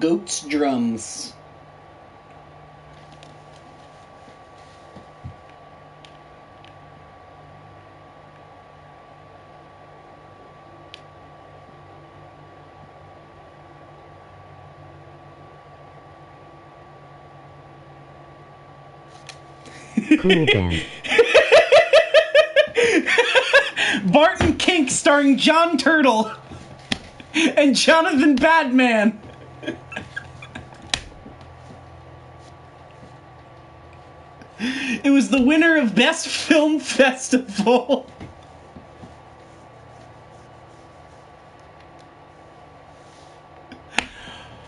Goat's drums. Cool band. Barton Kink starring John Turtle and Jonathan Badman. It was the winner of Best Film Festival.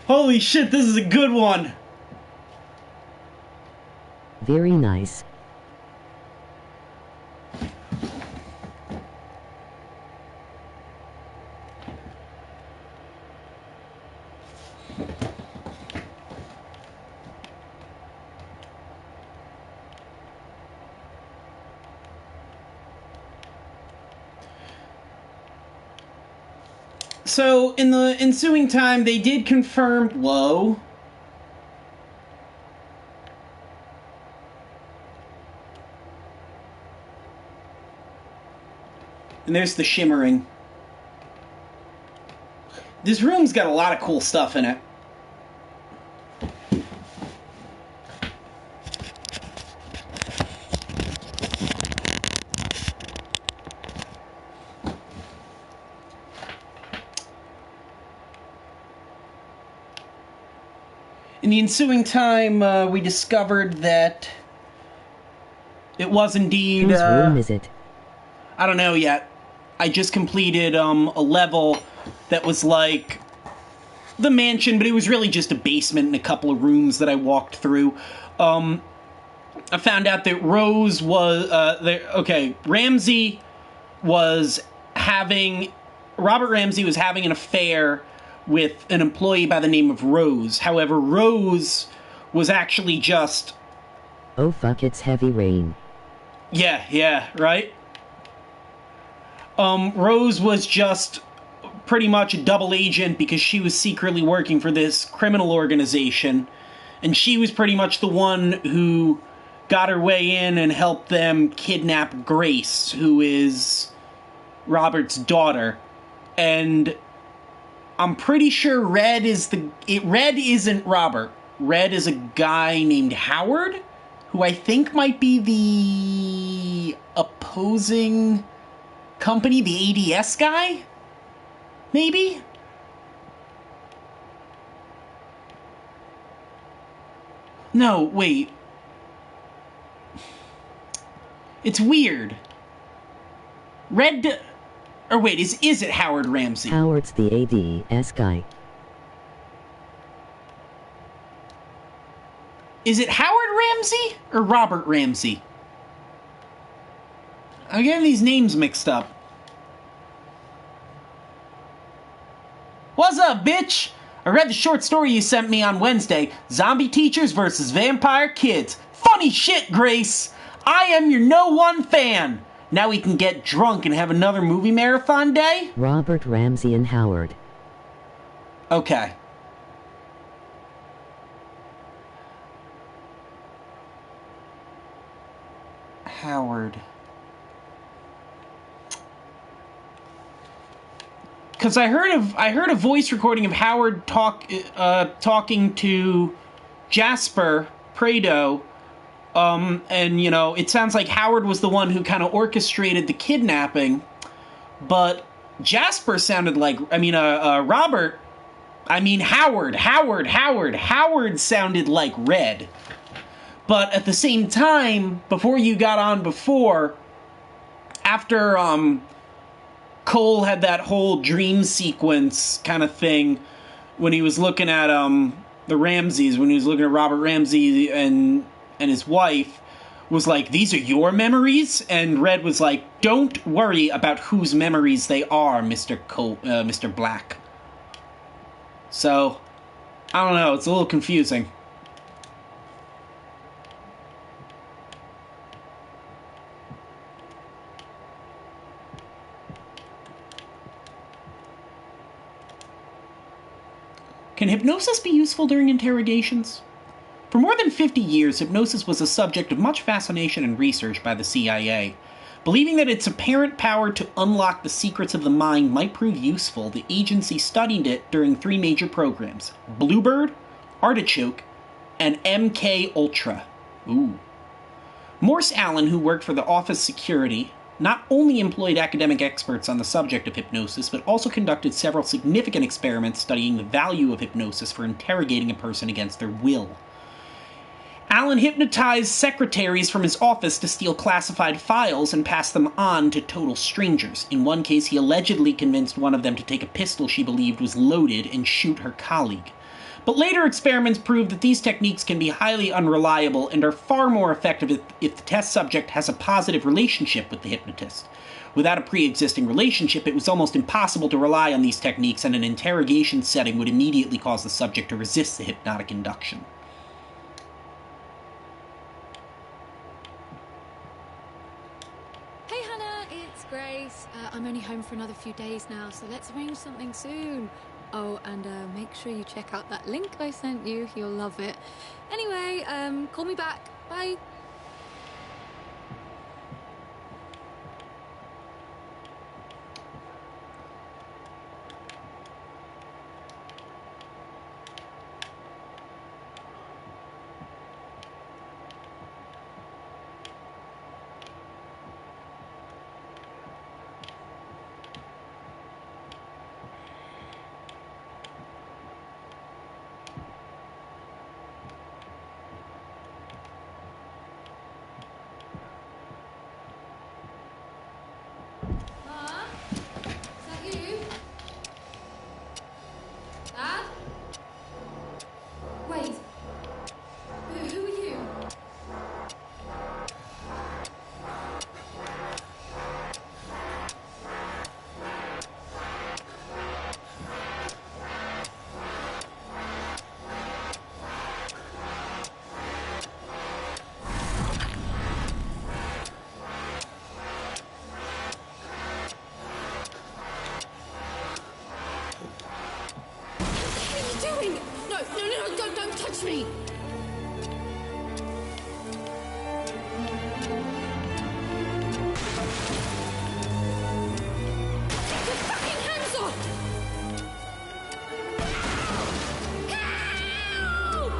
Holy shit, this is a good one. Very nice. So, in the ensuing time, they did confirm... Whoa. And there's the shimmering. This room's got a lot of cool stuff in it. In the ensuing time, we discovered that it was indeed... Whose room is it? I don't know yet. I just completed a level that was like the mansion, but it was really just a basement and a couple of rooms that I walked through. I found out that Rose was... Ramsey was having... Robert Ramsey was having an affair with an employee by the name of Rose. However, Rose actually just... Oh fuck, it's heavy rain. Yeah, right? Rose was just pretty much a double agent because she was secretly working for this criminal organization. And she was pretty much the one who got her way in and helped them kidnap Grace, who is Robert's daughter. And I'm pretty sure Red isn't Robert. Red is a guy named Howard, who I think might be the opposing company, the ADS guy? Maybe? No, wait. It's weird. Red... Or wait, is it Howard Ramsey? Howard's the ADS guy. Is it Howard Ramsey or Robert Ramsey? I'm getting these names mixed up. What's up, bitch? I read the short story you sent me on Wednesday, Zombie Teachers versus Vampire Kids. Funny shit, Grace. I am your No One fan. Now we can get drunk and have another movie marathon day? Robert Ramsey and Howard. Okay. Howard. Because I heard a voice recording of Howard talking to Jasper Prado, and you know, it sounds like Howard was the one who kind of orchestrated the kidnapping, but Jasper sounded like, Howard sounded like Red. But at the same time, before you got on before, after Cole had that whole dream sequence kind of thing when he was looking at the Ramseys, when he was looking at Robert Ramsey and his wife, was like, these are your memories? And Red was like, don't worry about whose memories they are, Mr. Black. So, I don't know, it's a little confusing. Can hypnosis be useful during interrogations? For more than 50 years, hypnosis was a subject of much fascination and research by the CIA. Believing that its apparent power to unlock the secrets of the mind might prove useful, the agency studied it during 3 major programs: Bluebird, Artichoke, and MK Ultra. Ooh. Morse Allen, who worked for the office security, not only employed academic experts on the subject of hypnosis, but also conducted several significant experiments studying the value of hypnosis for interrogating a person against their will. Allen hypnotized secretaries from his office to steal classified files and pass them on to total strangers. In one case, he allegedly convinced one of them to take a pistol she believed was loaded and shoot her colleague. But later experiments proved that these techniques can be highly unreliable and are far more effective if the test subject has a positive relationship with the hypnotist. Without a pre-existing relationship, it was almost impossible to rely on these techniques, and an interrogation setting would immediately cause the subject to resist the hypnotic induction. Hey Hannah, it's Grace. I'm only home for another few days now, so let's arrange something soon. Oh, and make sure you check out that link I sent you. You'll love it. Anyway, call me back. Bye. Don't touch me! Get your fucking hands off! Help!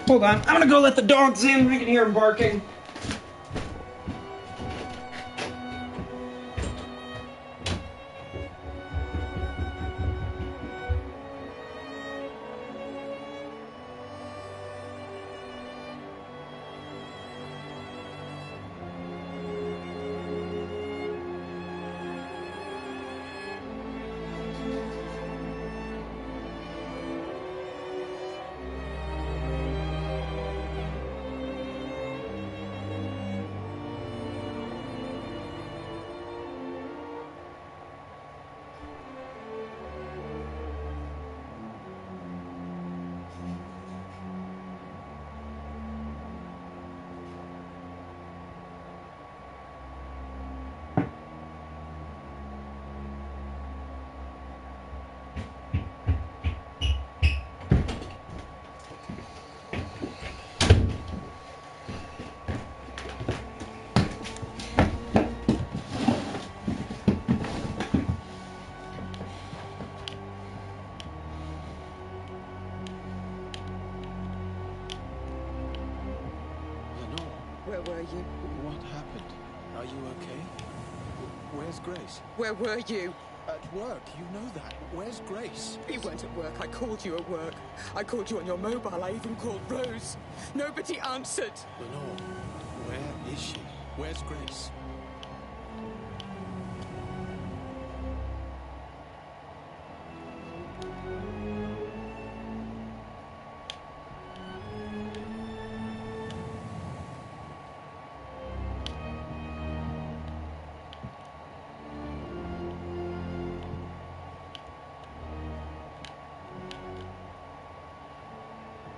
Hold on, I'm gonna go let the dogs in. I can hear them barking. Where were you? What happened? Are you okay? Where's Grace? Where were you? At work, you know that. Where's Grace? You weren't at work. I called you at work. I called you on your mobile. I even called Rose. Nobody answered. Lenore, where is she? Where's Grace?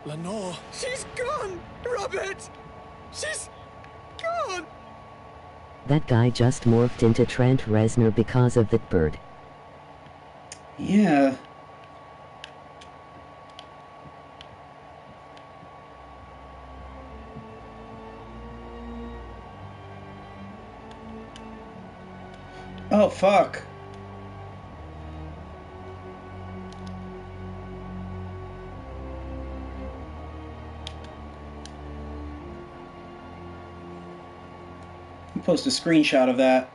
Lenore! She's gone! Robert! She's gone! That guy just morphed into Trent Reznor because of that bird. Yeah. Oh, fuck. I'll post a screenshot of that.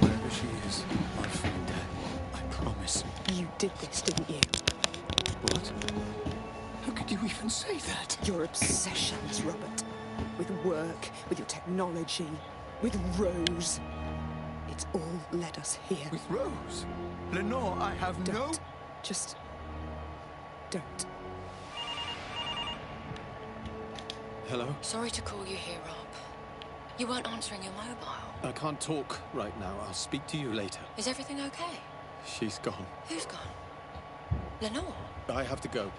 Wherever she is, I'll find her. I promise. You did this, didn't you? What? How could you even say that? Your obsessions, Robert. With work, with your technology, with Rose. It's all led us here. With Rose? Lenore, I have no... Don't. Just... don't. Hello? Sorry to call you here, Rob. You weren't answering your mobile. I can't talk right now. I'll speak to you later. Is everything okay? She's gone. Who's gone? Lenore? I have to go.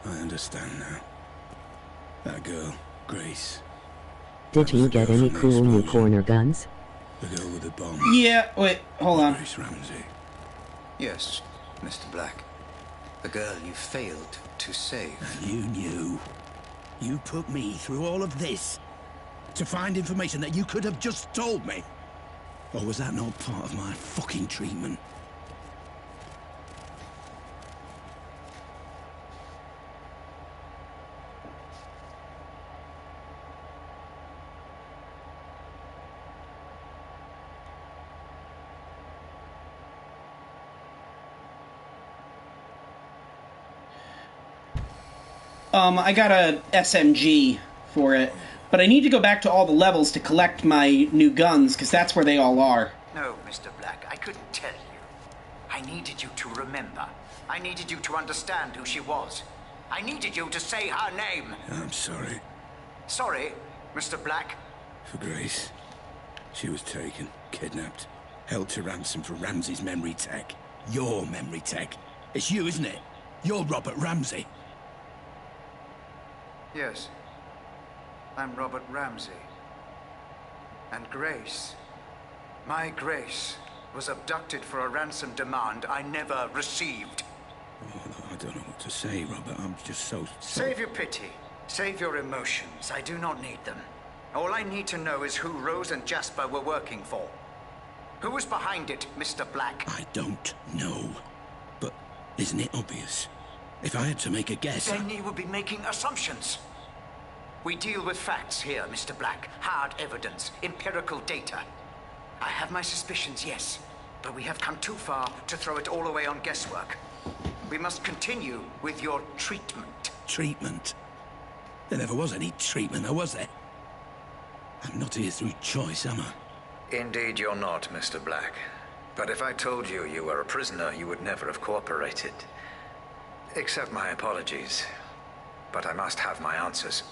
I understand now. That girl, Grace. Did you get any cool new corner guns? The girl with the bomb. Yeah, wait, hold on. Grace Ramsey. Yes, Mr. Black. The girl you failed to save. And you knew. You put me through all of this to find information that you could have just told me. Or was that not part of my fucking treatment? I got a SMG for it, but I need to go back to all the levels to collect my new guns, because that's where they all are. No, Mr. Black, I couldn't tell you. I needed you to remember. I needed you to understand who she was. I needed you to say her name. I'm sorry. Sorry, Mr. Black. For Grace. She was taken, kidnapped, held to ransom for Ramsey's memory tech. Your memory tech. It's you, isn't it? You're Robert Ramsey. Yes. I'm Robert Ramsey. And Grace, my Grace, was abducted for a ransom demand I never received. Oh, I don't know what to say, Robert. I'm just so... Save your pity. Save your emotions. I do not need them. All I need to know is who Rose and Jasper were working for. Who was behind it, Mr. Black? I don't know. But isn't it obvious? If I had to make a guess... Then you would be making assumptions. We deal with facts here, Mr. Black. Hard evidence, empirical data. I have my suspicions, yes. but we have come too far to throw it all away on guesswork. We must continue with your treatment. Treatment? There never was any treatment, though, was there? I'm not here through choice, am I? Indeed you're not, Mr. Black. But if I told you you were a prisoner, you would never have cooperated. Accept my apologies, but I must have my answers.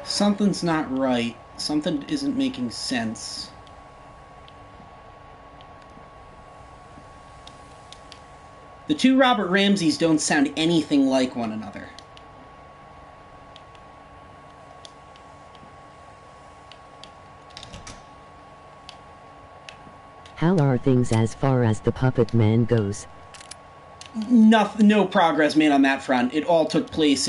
Something's not right. Something isn't making sense. The two Robert Ramseys don't sound anything like one another. How are things as far as the puppet man goes? No progress made on that front. It all took place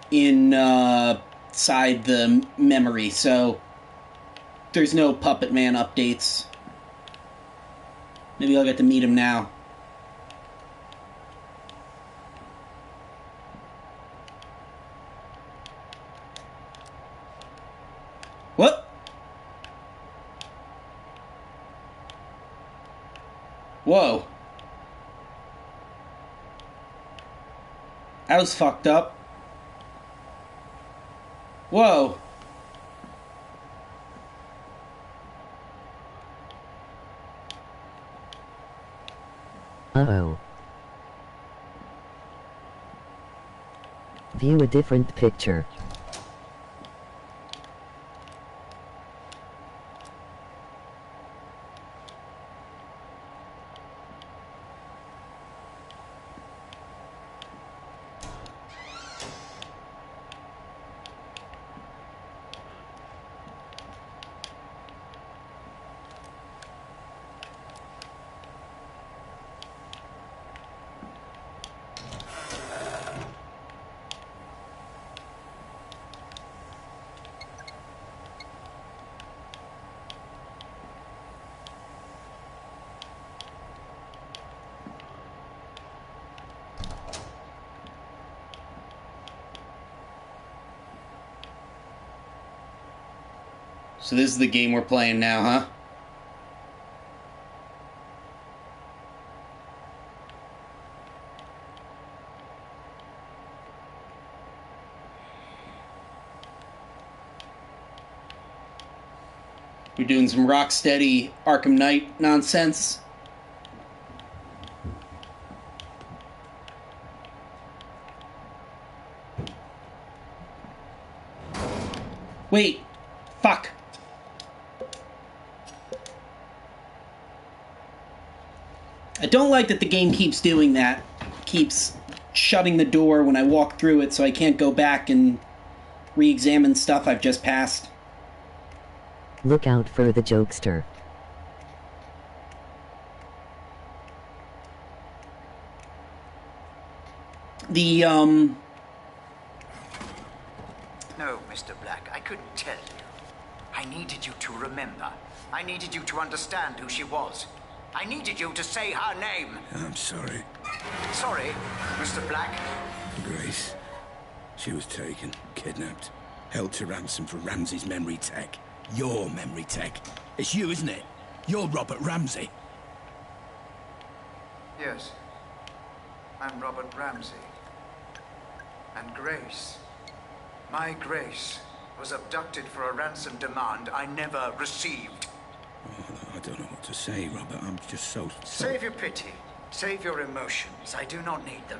inside the memory, so there's no Puppet Man updates. Maybe I'll get to meet him now. What? Whoa. That was fucked up. Whoa. Uh-oh. View a different picture. So this is the game we're playing now, huh? We're doing some Rocksteady Arkham Knight nonsense. Wait. Fuck. I don't like that the game keeps doing that. Keeps shutting the door when I walk through it so I can't go back and re-examine stuff I've just passed. Look out for the jokester. No, Mr. Black, I couldn't tell you. I needed you to remember. I needed you to understand who she was. I needed you to say her name. I'm sorry. Sorry, Mr. Black. Grace. She was taken, kidnapped, held to ransom for Ramsey's memory tech. Your memory tech. It's you, isn't it? You're Robert Ramsey. Yes. I'm Robert Ramsey. And Grace, my Grace, was abducted for a ransom demand I never received. Oh, I don't know what to say, Robert. I'm just so... Save your pity. Save your emotions. I do not need them.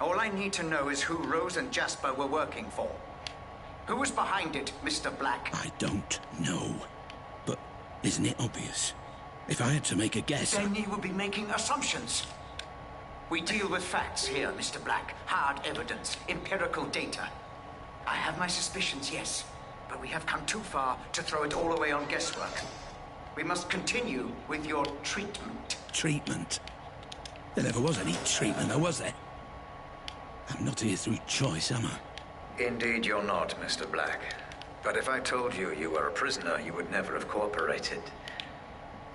All I need to know is who Rose and Jasper were working for. Who was behind it, Mr. Black? I don't know. But isn't it obvious? If I had to make a guess... Then you would be making assumptions. We deal with facts here, Mr. Black. Hard evidence, empirical data. I have my suspicions, yes. But we have come too far to throw it all away on guesswork. We must continue with your treatment. Treatment? There never was any treatment, though, was there? I'm not here through choice, am I? Indeed you're not, Mr. Black. But if I told you you were a prisoner, you would never have cooperated.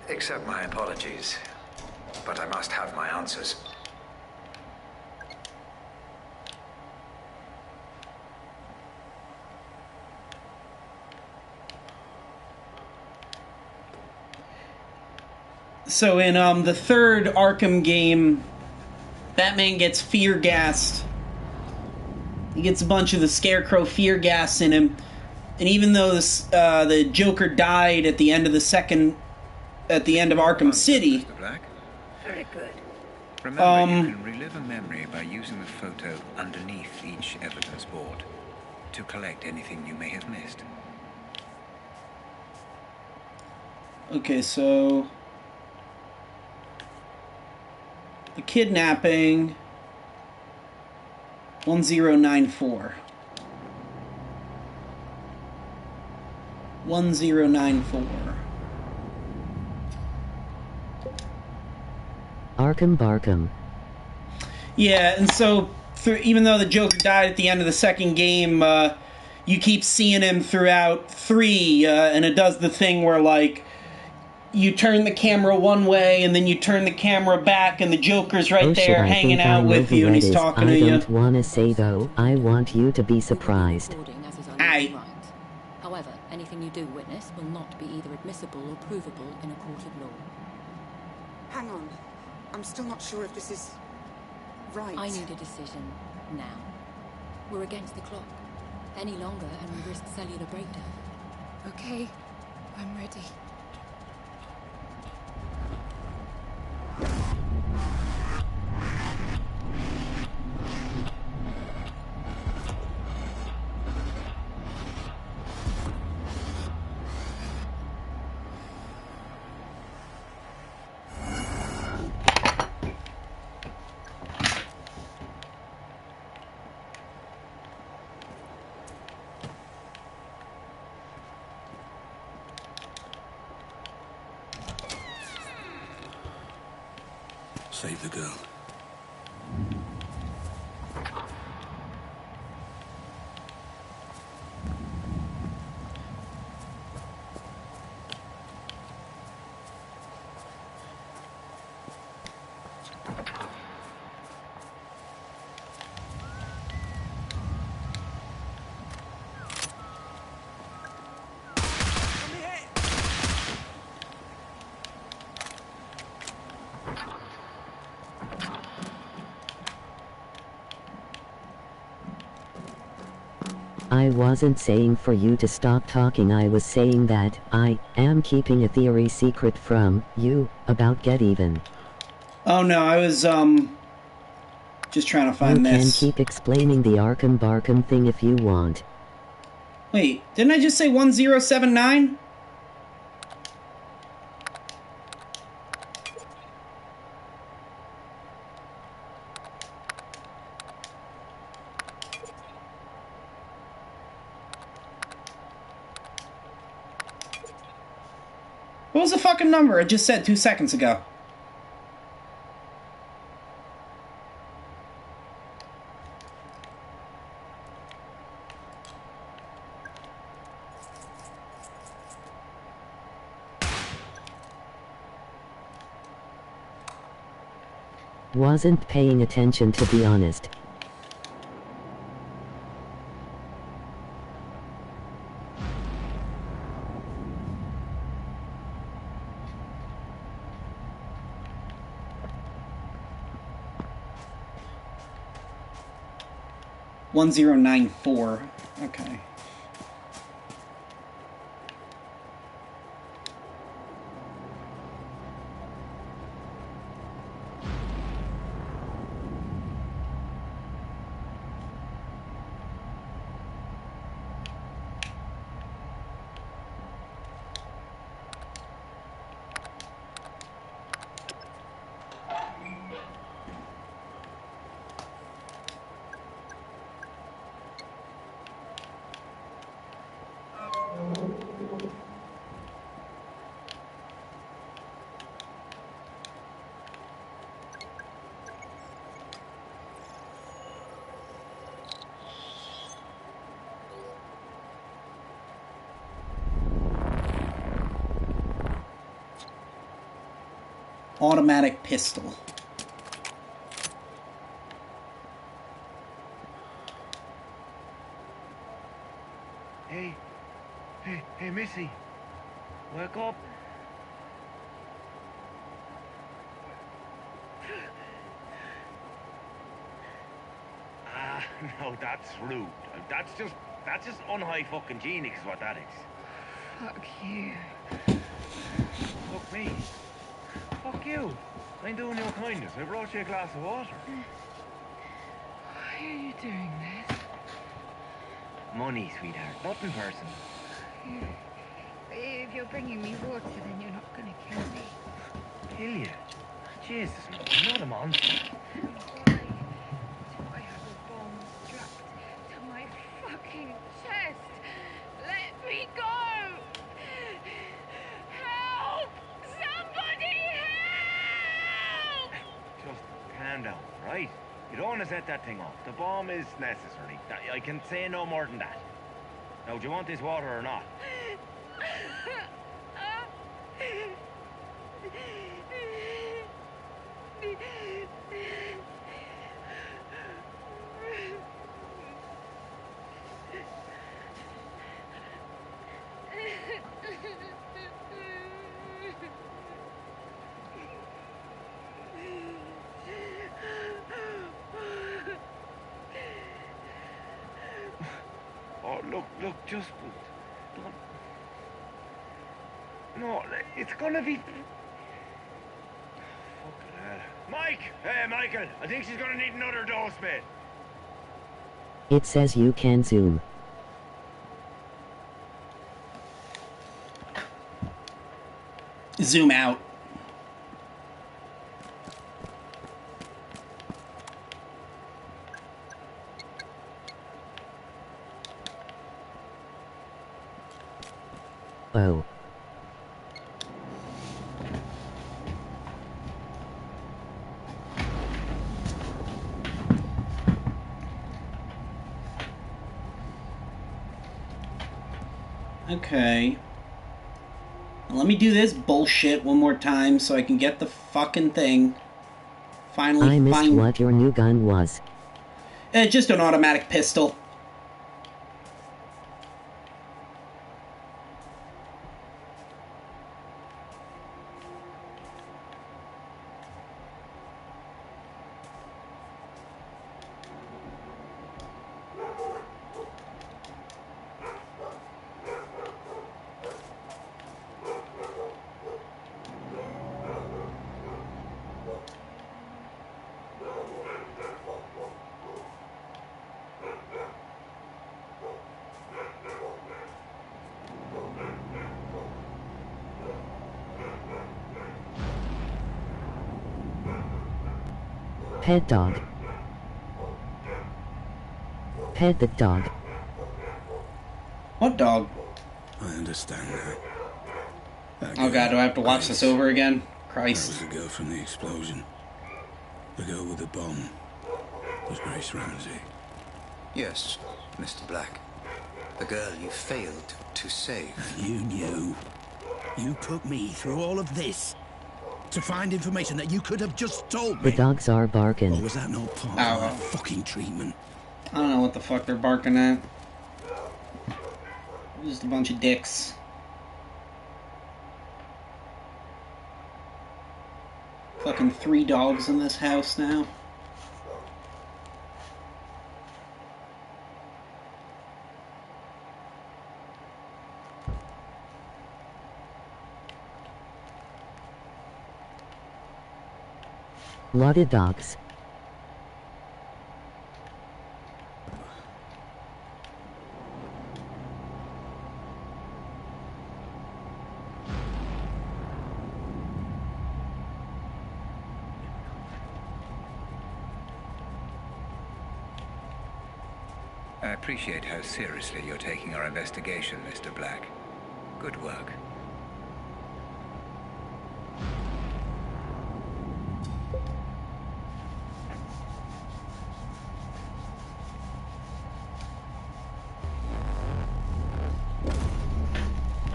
Accept my apologies. But I must have my answers. So in the third Arkham game, Batman gets fear gassed. He gets a bunch of the Scarecrow fear gas in him, and even though the Joker died at the end of Arkham City. Mr. Black. Very good. Remember, you can relive a memory by using the photo underneath each evidence board to collect anything you may have missed. Okay, so the kidnapping 1094. 1094. Arkham Barkham. Yeah, and so even though the Joker died at the end of the second game, you keep seeing him throughout 3, and it does the thing where, like, you turn the camera one way, and then you turn the camera back, and the Joker's right there hanging out with you, and he's talking to you. I don't want to say, though. I want you to be surprised. Aye. However, anything you do witness will not be either admissible or provable in a court of law. Hang on. I'm still not sure if this is right. I need a decision now. We're against the clock. Any longer and we risk cellular breakdown. Okay, I'm ready. Save the girl. I wasn't saying for you to stop talking. I was saying that I am keeping a theory secret from you about Get Even. Oh no, I was just trying to find this. You can keep explaining the Arkham Barkham thing if you want. Wait, didn't I just say 1079? What was the fucking number I just said 2 seconds ago? Wasn't paying attention, to be honest. $1094. Okay. Automatic pistol. Hey, Missy. Wake up. No, that's rude. That's just unhigh fucking genius is what that is. Fuck you. Fuck me. Fuck you. I'm doing you a kindness. I brought you a glass of water. Why are you doing this? Money, sweetheart. Nothing personal. If you're bringing me water, then you're not going to kill me. Kill you? Jesus, I'm not a monster. Why do I have a bomb strapped to my fucking chest? Let me go! Help! Somebody help! Just calm down, right? You don't want to set that thing off. The bomb is necessary. I can say no more than that. Now, do you want this water or not? Oh, look, just... No, it's gonna be... Fucking hell. Mike! Hey, Michael! I think she's gonna need another dose, mate. It says you can zoom. Zoom out. Oh. Okay. Let me do this bullshit one more time so I can get the fucking thing. Finally I missed what your new gun was. Just an automatic pistol. Pet dog. Pet the dog. What dog? I understand now. Oh god, do I have to watch this over again? Christ. That was the girl from the explosion. The girl with the bomb was Grace Ramsey. Yes, Mr. Black. The girl you failed to save. You knew. You put me through all of this to find information that you could have just told me. The dogs are barking. Or was that not part of that fucking treatment? I don't know what the fuck they're barking at. Just a bunch of dicks. Fucking 3 dogs in this house now. Lot of dogs. I appreciate how seriously you're taking our investigation, Mr. Black. Good work.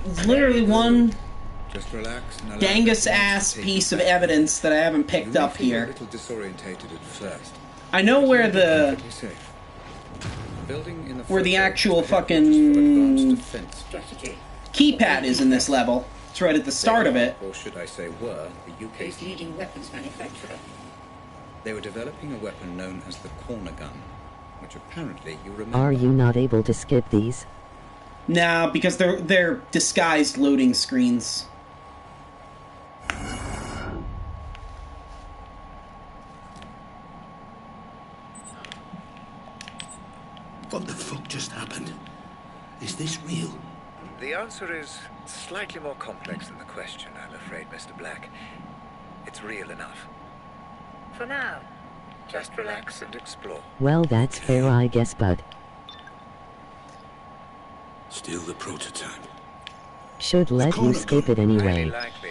It's literally one... Just Just relax and allow dangus that ass to take piece you of back. evidence that I haven't picked You may up feel a here. little disorientated at first. I know where You'll be the perfectly safe. Building in the where the photo actual is the headquarters for fucking advanced defense strategy. keypad is in this level. It's right at the start of it. Or should I say were, the UK's leading weapons manufacturer. They were developing a weapon known as the corner gun, which apparently you remember. Are you not able to skip these? No, because they're disguised loading screens. What the fuck just happened? Is this real? The answer is slightly more complex than the question, I'm afraid, Mr. Black. It's real enough. For now, just relax and explore. Well, that's fair, I guess, but Still the prototype. should let you corner skip gun. it Highly anyway. likely.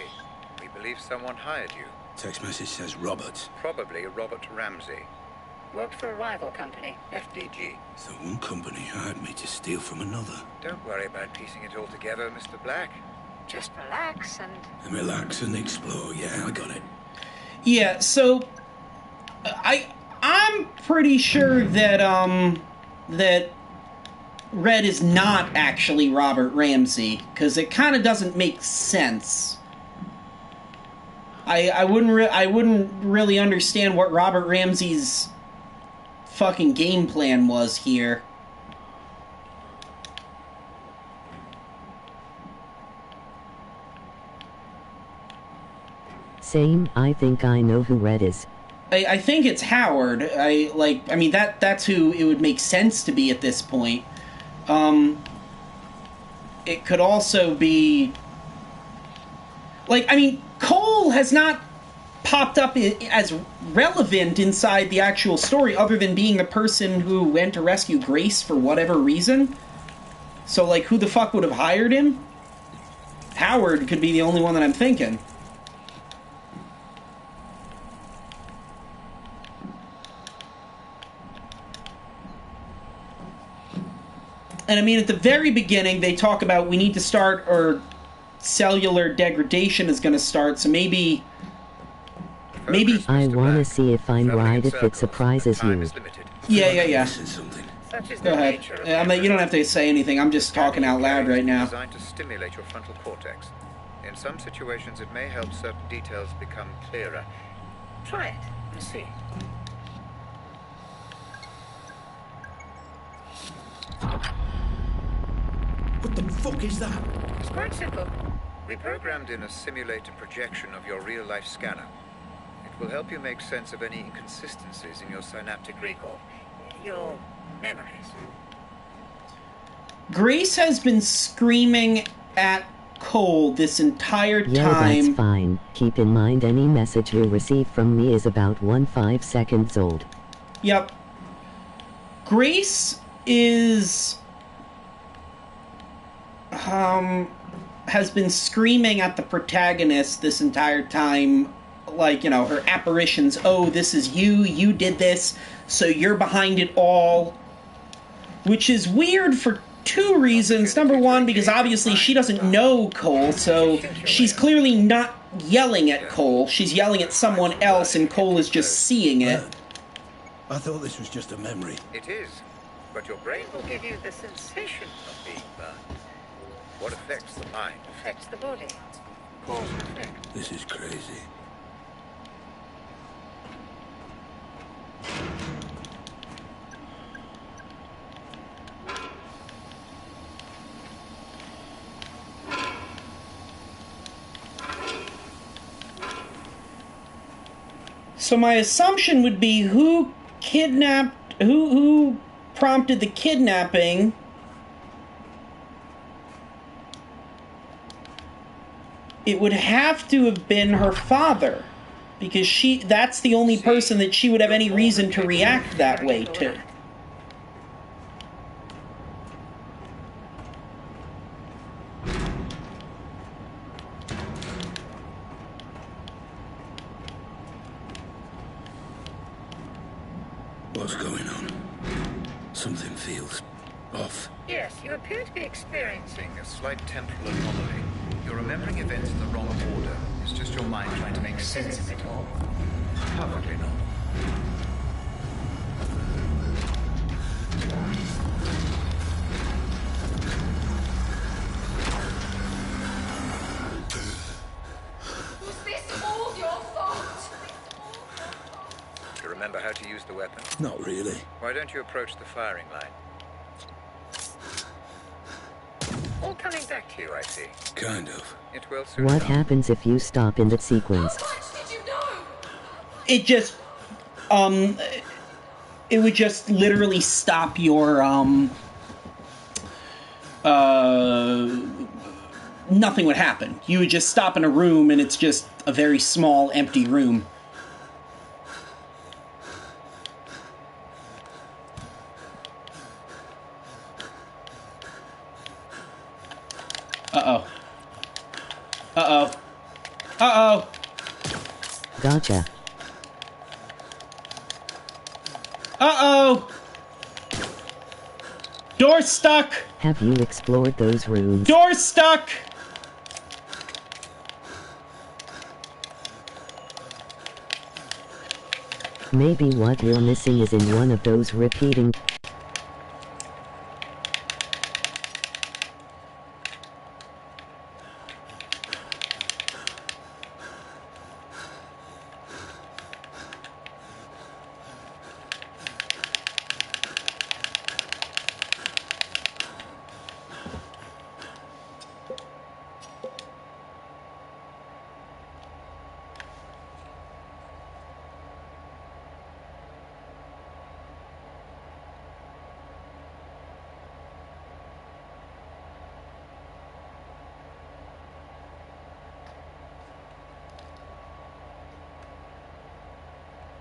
We believe someone hired you. Text message says Robert. Probably Robert Ramsey. Worked for a rival company, FDG. So one company hired me to steal from another. Don't worry about piecing it all together, Mr. Black. Just relax and... And relax and explore. Yeah, I got it. Yeah, so I'm pretty sure that that Red is not actually Robert Ramsey, because it kind of doesn't make sense. I wouldn't really understand what Robert Ramsey's fucking game plan was here. Same, I think I know who Red is. I think it's Howard. I mean that's who it would make sense to be at this point. It could also be Cole has not popped up as relevant inside the actual story other than being the person who went to rescue Grace for whatever reason. So who the fuck would have hired him? Howard could be the only one that I'm thinking. And I mean, at the very beginning, they talk about we need to start, or cellular degradation is going to start, so maybe... I want to see if I'm right if it surprises you. Yeah. Something. Go ahead. You don't have to say anything, I'm just talking out loud right now. Designed to stimulate your frontal cortex. In some situations, it may help certain details become clearer. Try it and see. What the fuck is that? It's quite simple. We programmed in a simulated projection of your real-life scanner. It will help you make sense of any inconsistencies in your synaptic recall. Your memories. Grace has been screaming at Cole this entire time. Yeah, that's fine. Keep in mind any message you receive from me is about 15 seconds old. Yep. Grace is... has been screaming at the protagonist this entire time, her apparitions, oh, this is you did this, so you're behind it all. Which is weird for two reasons. Number one, because obviously she doesn't know Cole, so she's clearly not yelling at Cole. She's yelling at someone else, and Cole is just seeing it. I thought this was just a memory. It is, but your brain will give you the sensation of being burned. What affects the mind affects the body. Cause and effect. This is crazy. So my assumption would be who prompted the kidnapping. It would have to have been her father, because that's the only person that she would have any reason to react that way to. What's going on? Something feels off. Yes, you appear to be experiencing a slight temporal anomaly. You're remembering events in the wrong order. It's just your mind trying to make sense of it all. Perfectly normal. Was this all your fault? Do you remember how to use the weapon? Not really. Why don't you approach the firing line? All coming back to you, I see. Kind of. It will soon. What happens if you stop in that sequence? How much did you know? It just, it would just literally stop your, nothing would happen. You would just stop in a room and it's just a very small, empty room. Uh-oh. Uh-oh. Uh-oh. Gotcha. Uh-oh! Door stuck! Have you explored those rooms? Door stuck! Maybe what you're missing is in one of those repeating...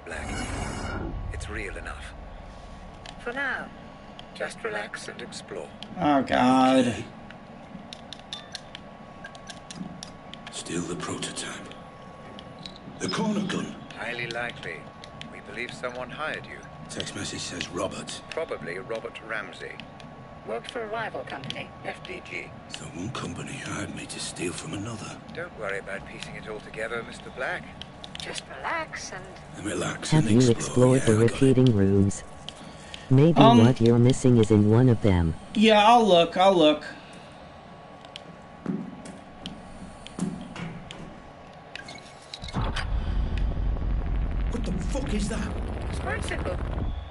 Black. It's real enough. For now, just relax and explore. Oh, God. Still the prototype. The corner gun. Highly likely. We believe someone hired you. Text message says Robert. Probably Robert Ramsey. Worked for a rival company, FDG. So one company hired me to steal from another. Don't worry about piecing it all together, Mr. Black. Just relax and... Relax Have and you explore. explored the Yeah, I got it. repeating rooms? Maybe what you're missing is in one of them. Yeah, I'll look. What the fuck is that? It's quite simple.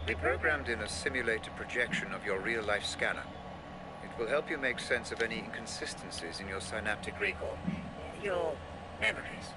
We programmed in a simulated projection of your real-life scanner. It will help you make sense of any inconsistencies in your synaptic recall. Your memories.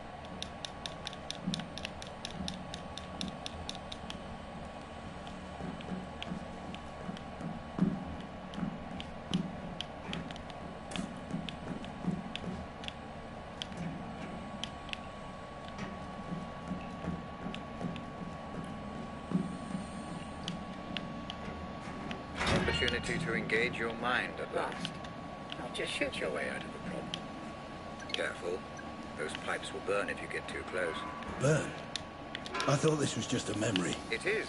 Opportunity to engage your mind at last. Not just shoot your way out of the problem. Careful. Those pipes will burn if you get too close. Burn? I thought this was just a memory. It is,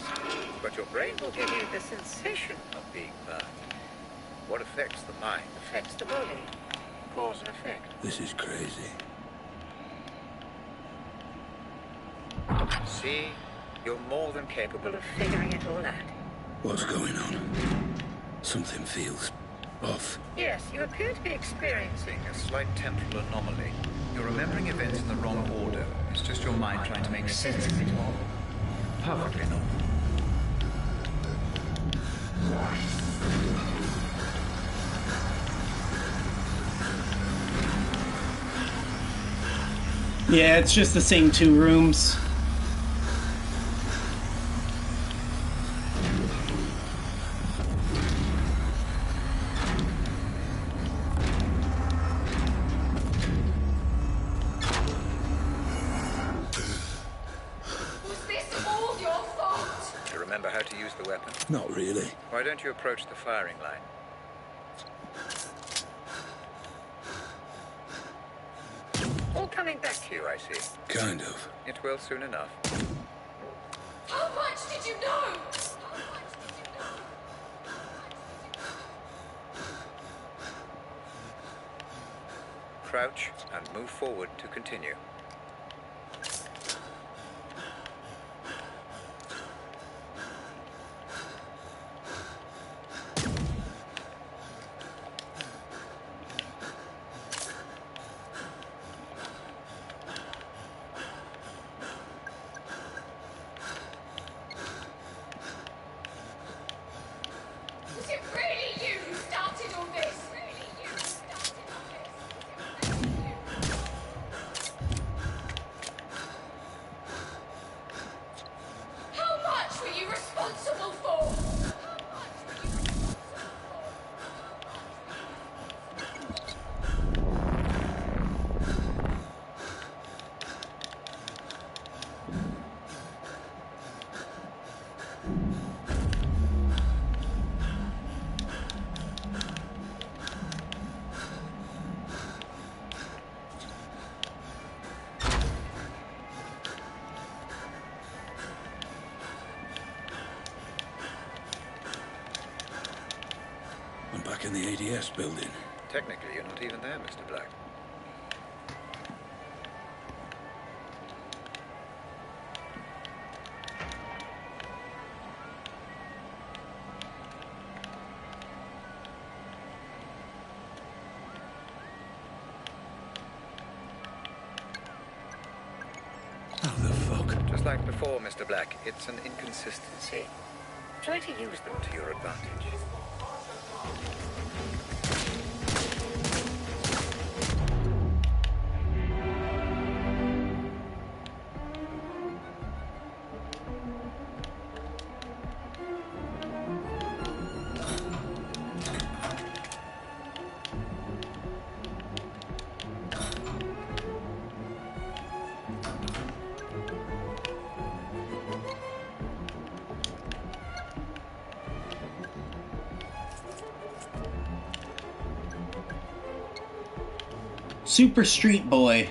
but your brain will give you the sensation of being burned. What affects the mind affects the body. Cause and effect. This is crazy. See? You're more than capable of figuring it all out. What's going on? Something feels off. Yes, you appear to be experiencing a slight temporal anomaly. You're remembering events in the wrong order. It's just your mind trying to make sense of it all. Perfectly normal. Yeah, it's just the same two rooms. Not really. Why don't you approach the firing line? All coming back to you, I see. Kind of. It will soon enough. How much did you know? crouch and move forward to continue. Was it really you who started all this? Really you who started all this? Was it really you? How much were you responsible for? How much were you responsible I'm back in the ADS building. Technically, you're not even there, Mr. Black. How the fuck? Just like before, Mr. Black, it's an inconsistency. Try to use them to your advantage. Super Street Boy.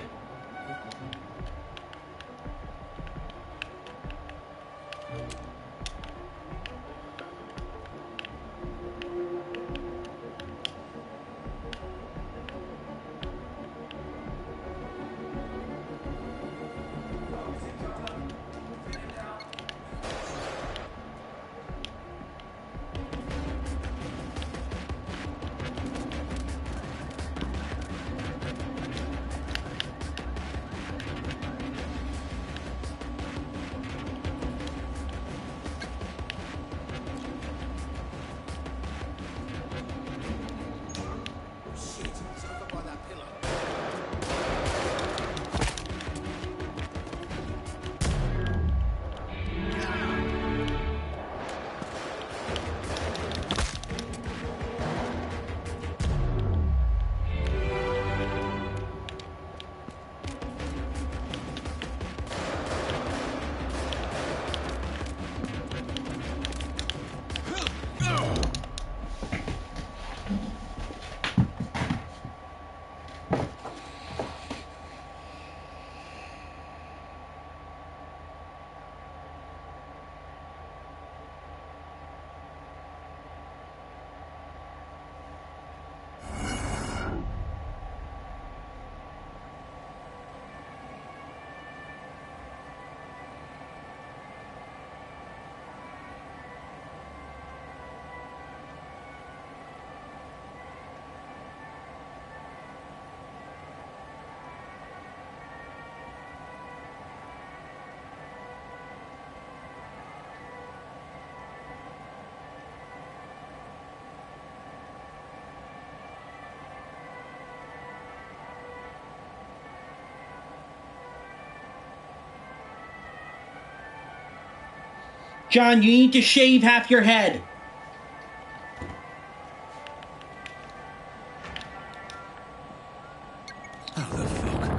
John, you need to shave half your head.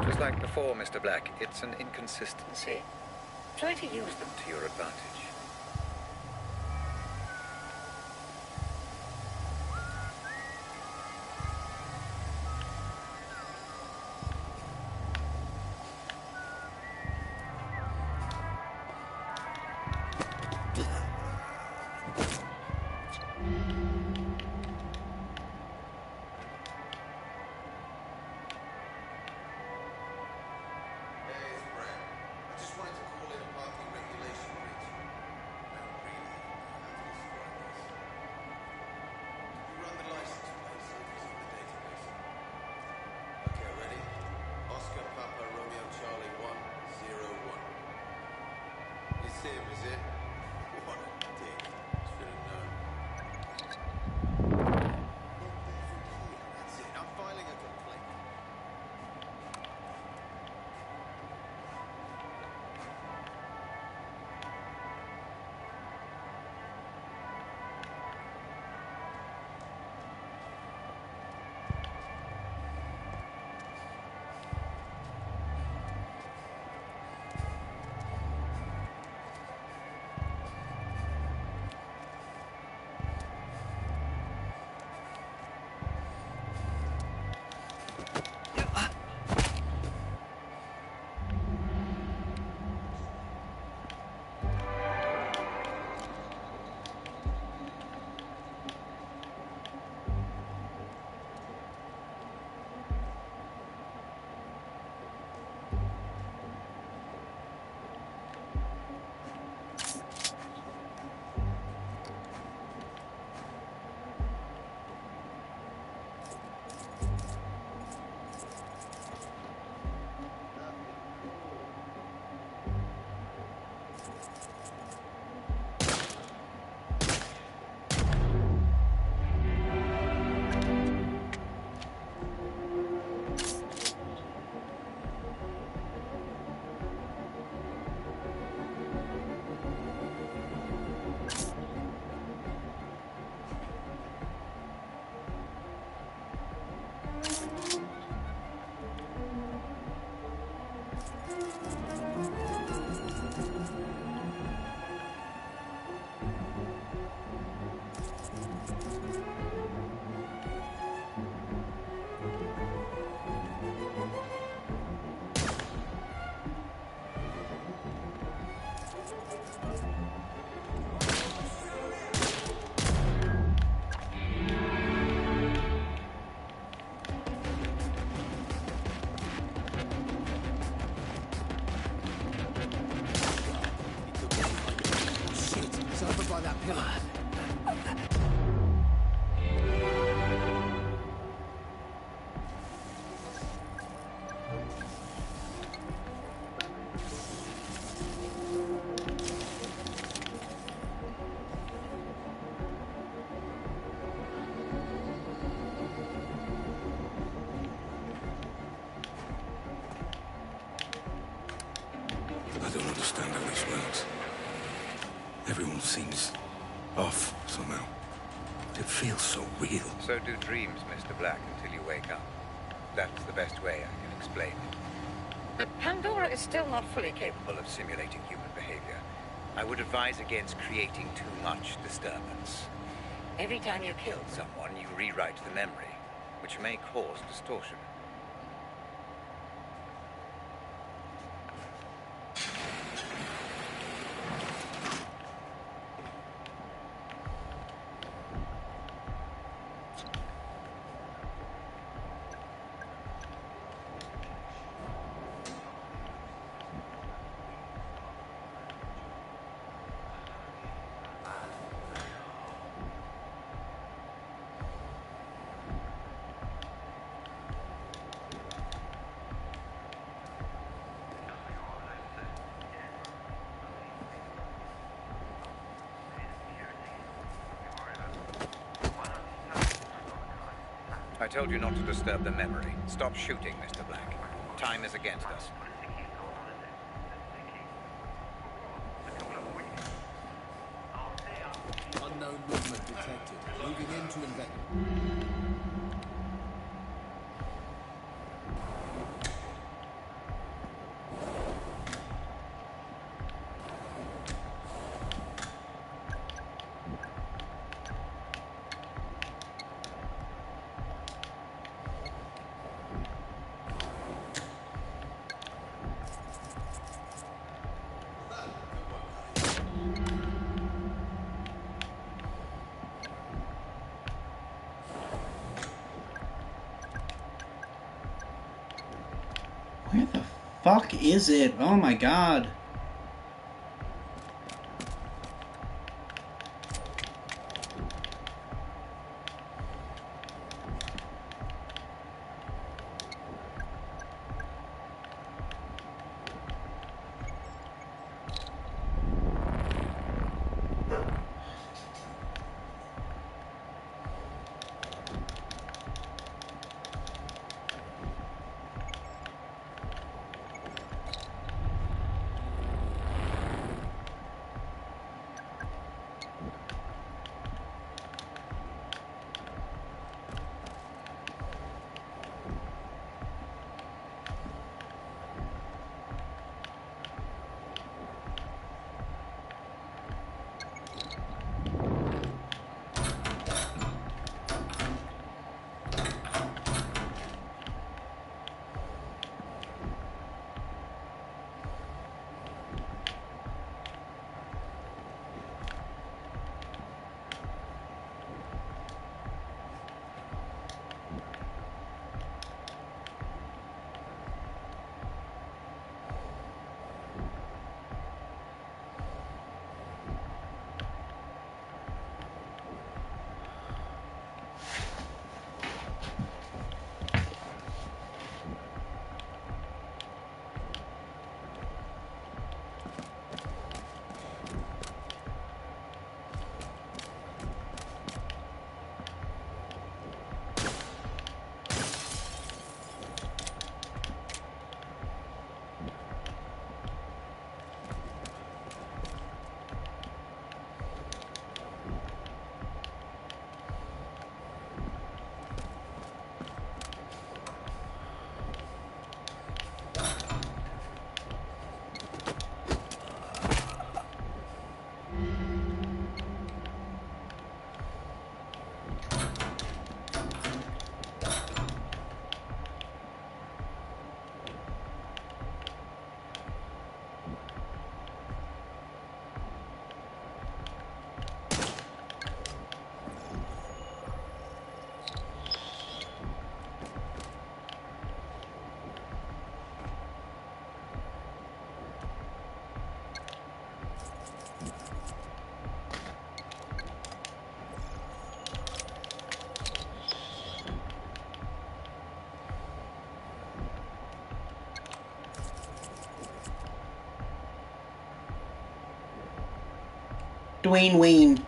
Just like before, Mr. Black, it's an inconsistency. Try to use them to your advantage. It's him, is it? What a dick. Should have known. That's it. I'm filing a complaint. By that pillar. I don't understand how this works. Everyone seems off somehow. It feels so real. So do dreams, Mr. Black, until you wake up. That's the best way I can explain it. But Pandora is still not fully capable of simulating human behavior. I would advise against creating too much disturbance. Every time you kill someone, you rewrite the memory, which may cause distortion. I told you not to disturb the memory. Stop shooting, Mr. Black. Time is against us. Unknown movement detected. Moving in to investigate. Where the fuck is it? Oh my god. Dwayne Wayne.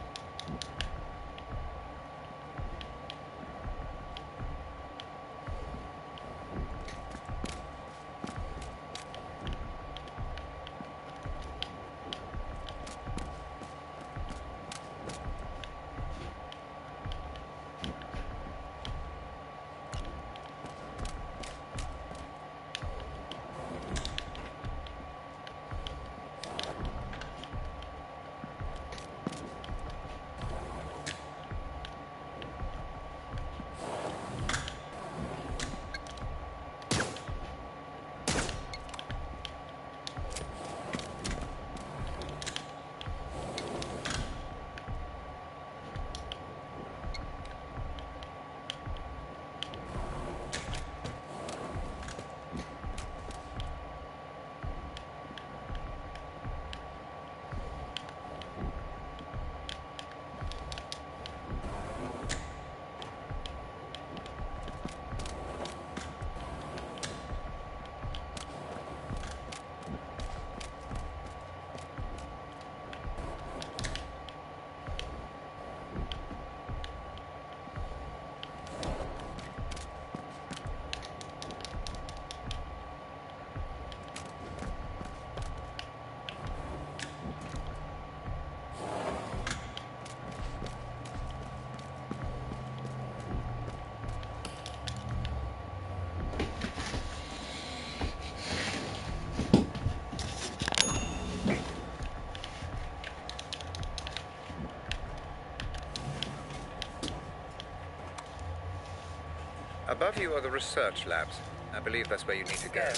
Above you are the research labs. I believe that's where you need to go.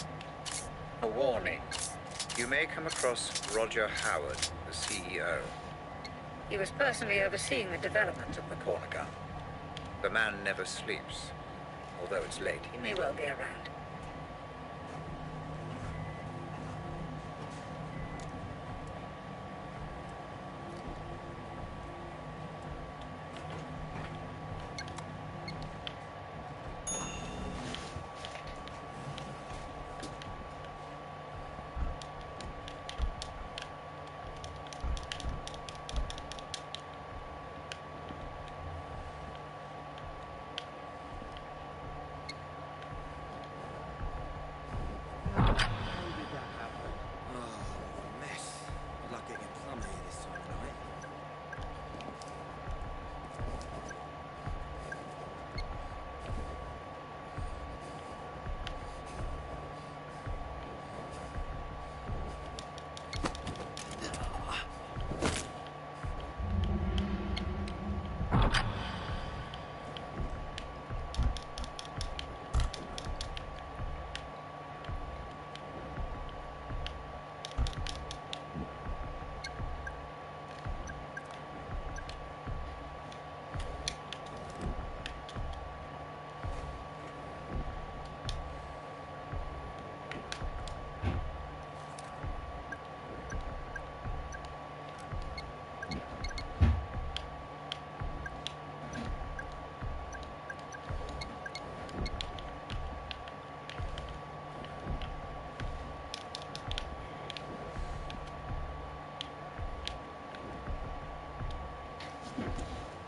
A warning. You may come across Roger Howard, the CEO. He was personally overseeing the development of the corner gun. The man never sleeps. Although it's late, He may well be around.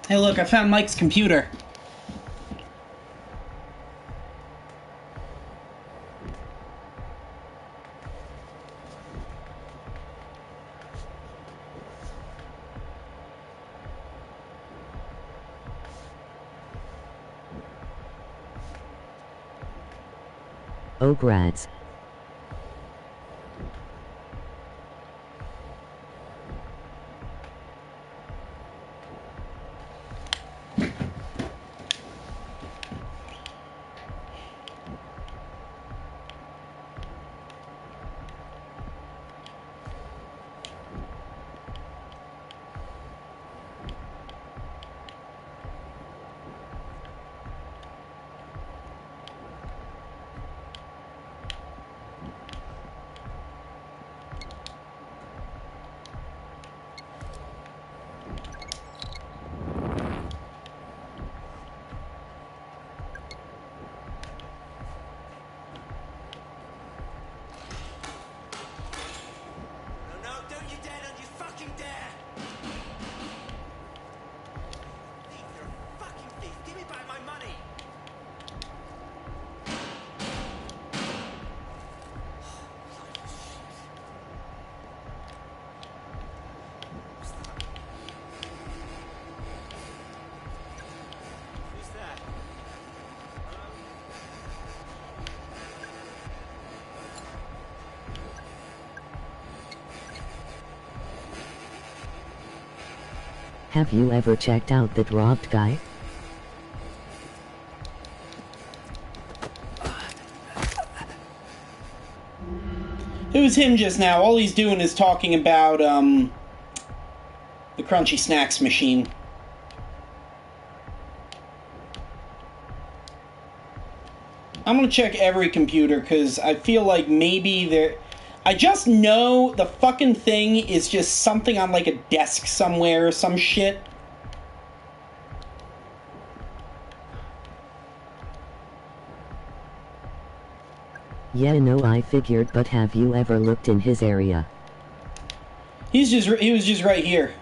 Hey look, I found Mike's computer. Oh grads. Have you ever checked out that robbed guy? It was him just now. All he's doing is talking about, the Crunchy Snacks machine. I'm gonna check every computer, because I feel like maybe there... I just know the fucking thing is just something on, like, a desk somewhere or some shit. Yeah, no, I figured, but have you ever looked in his area? He was just right here.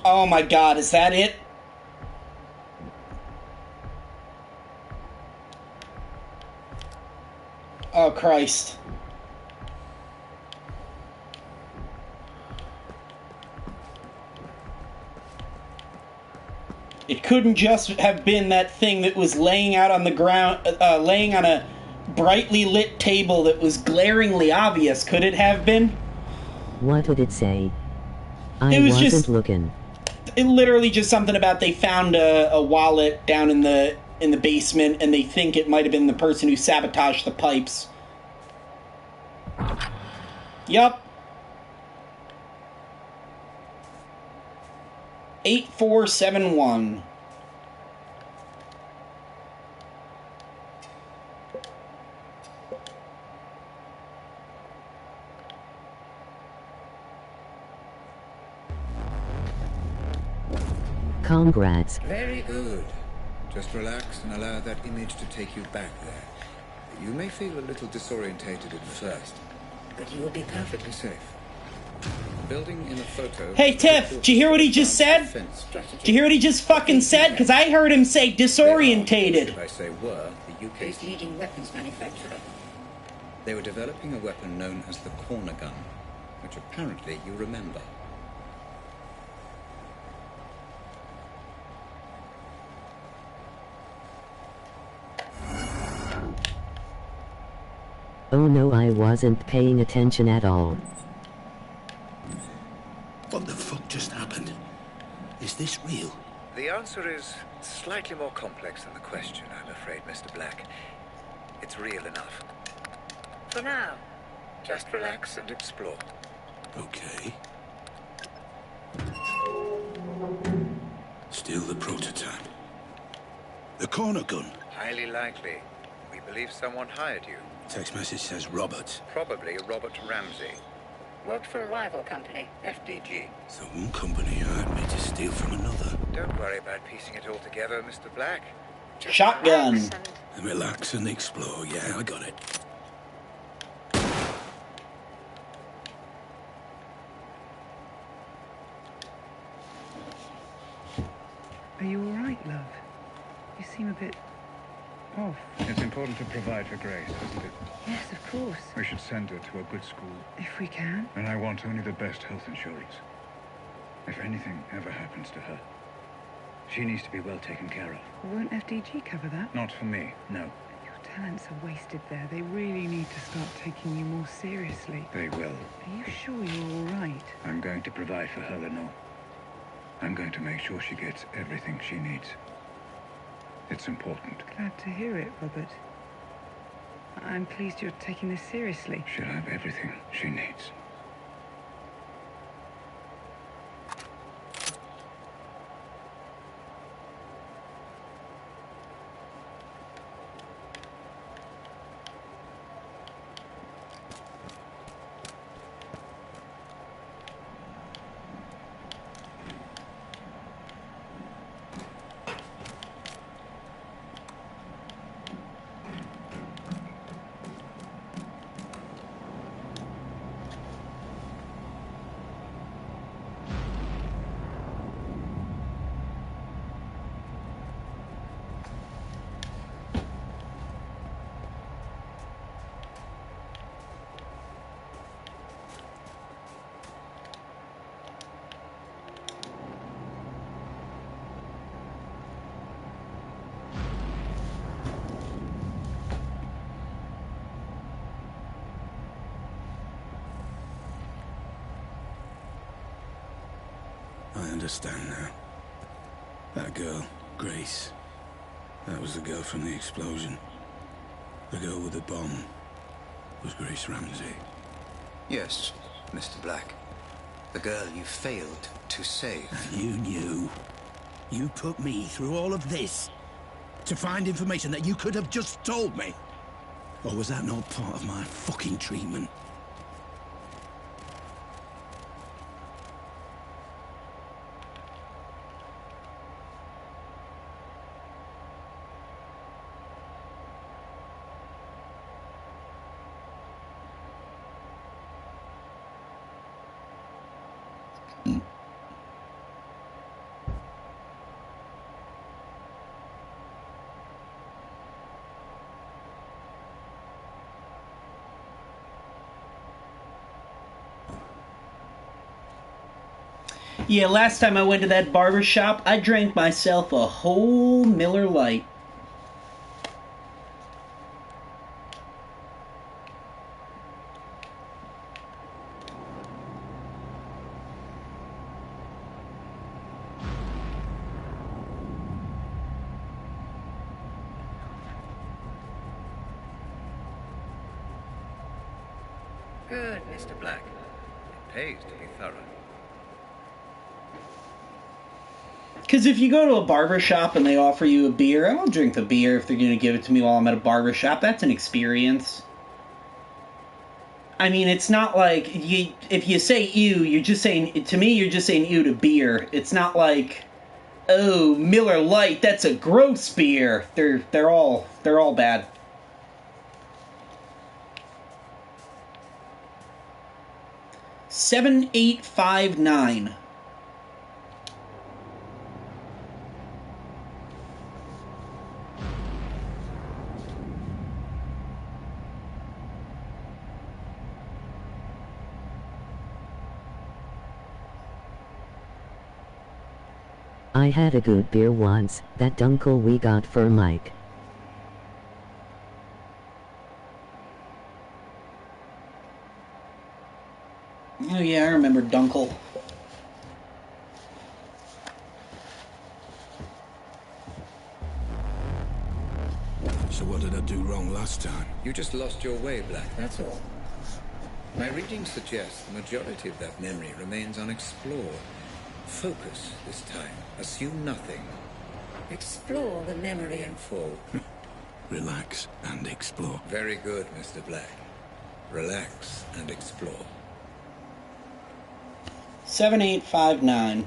Oh my god, is that it? Oh Christ. It couldn't just have been that thing that was laying out on the ground, laying on a brightly lit table that was glaringly obvious, could it have been? What did it say? I It was wasn't just- looking. It literally just something about they found a wallet down in the basement, and they think it might have been the person who sabotaged the pipes. Yup. 8471. Congrats. Very good. Just relax and allow that image to take you back there. You may feel a little disorientated at first, but you will be perfectly safe. Building in a photo... Hey, Tiff, did you hear what he just said? Did you hear what he just fucking said? Because I heard him say disorientated. Should I say were, the UK's leading weapons manufacturer. They were developing a weapon known as the corner gun, which apparently you remember. Oh no, I wasn't paying attention at all. What the fuck just happened? Is this real? The answer is slightly more complex than the question, I'm afraid, Mr. Black. It's real enough. For now, just relax and explore. Okay. Still the prototype. The corner gun. Highly likely. We believe someone hired you. Text message says Robert. Probably Robert Ramsey. Worked for a rival company, FDG. So one company hired me to steal from another. Don't worry about piecing it all together, Mr. Black. Shotgun. And relax and explore. Yeah, I got it. Are you all right, love? You seem a bit off. It's important to provide for Grace, isn't it? Yes, of course. We should send her to a good school. If we can. And I want only the best health insurance. If anything ever happens to her, She needs to be well taken care of. Won't FDG cover that? Not for me, no. Your talents are wasted there. They really need to start taking you more seriously. They will. Are you sure you're all right? I'm going to provide for her, Lenore. I'm going to make sure she gets everything she needs. It's important. Glad to hear it, Robert. I'm pleased you're taking this seriously. She'll have everything she needs. I understand now. That girl, Grace. That was the girl from the explosion. The girl with the bomb was Grace Ramsey. Yes, Mr. Black. The girl you failed to save. And you knew. You put me through all of this to find information that you could have just told me. Or was that not part of my fucking treatment? Yeah, last time I went to that barber shop, I drank myself a whole Miller Lite. Good, Mr. Black. It pays to be thorough. Because if you go to a barber shop and they offer you a beer, I'll drink the beer if they're going to give it to me while I'm at a barber shop. That's an experience. I mean, it's not like, if you say ew, you're just saying, to me, you're just saying ew to beer. It's not like, oh, Miller Lite, that's a gross beer. They're all bad. $7,859. I had a good beer once, that Dunkel we got for Mike. Oh yeah, I remember Dunkel. So what did I do wrong last time? You just lost your way, Black, that's all. My readings suggest the majority of that memory remains unexplored. Focus this time. Assume nothing. Explore the memory In full. Relax and explore. Very good, Mr. Black. Relax and explore. 7859.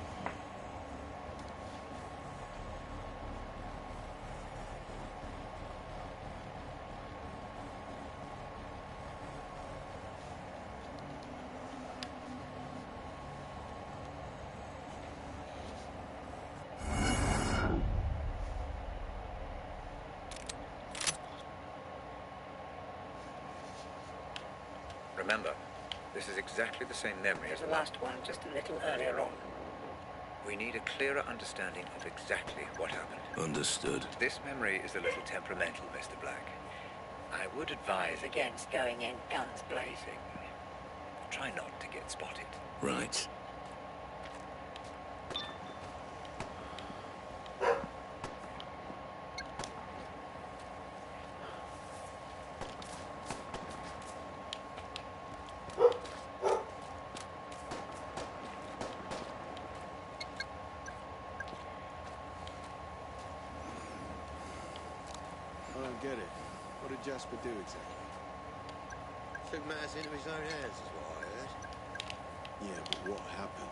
Remember, this is exactly the same memory as the last one, just a little earlier on. We need a clearer understanding of exactly what happened. Understood. This memory is a little temperamental, Mr. Black. I would advise Against going in guns blazing. try not to get spotted. Right. I don't get it. What did Jasper do exactly? Took matters into his own hands, is what I heard. Yeah, but what happened?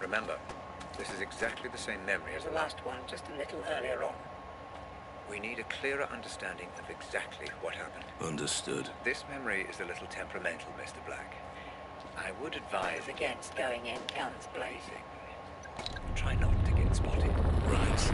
Remember, this is exactly the same memory as The last one, just a little earlier on. We need a clearer understanding of exactly what happened. Understood. This memory is a little temperamental, Mr. Black. I would advise Against going in guns blazing. try not to get spotted. Right.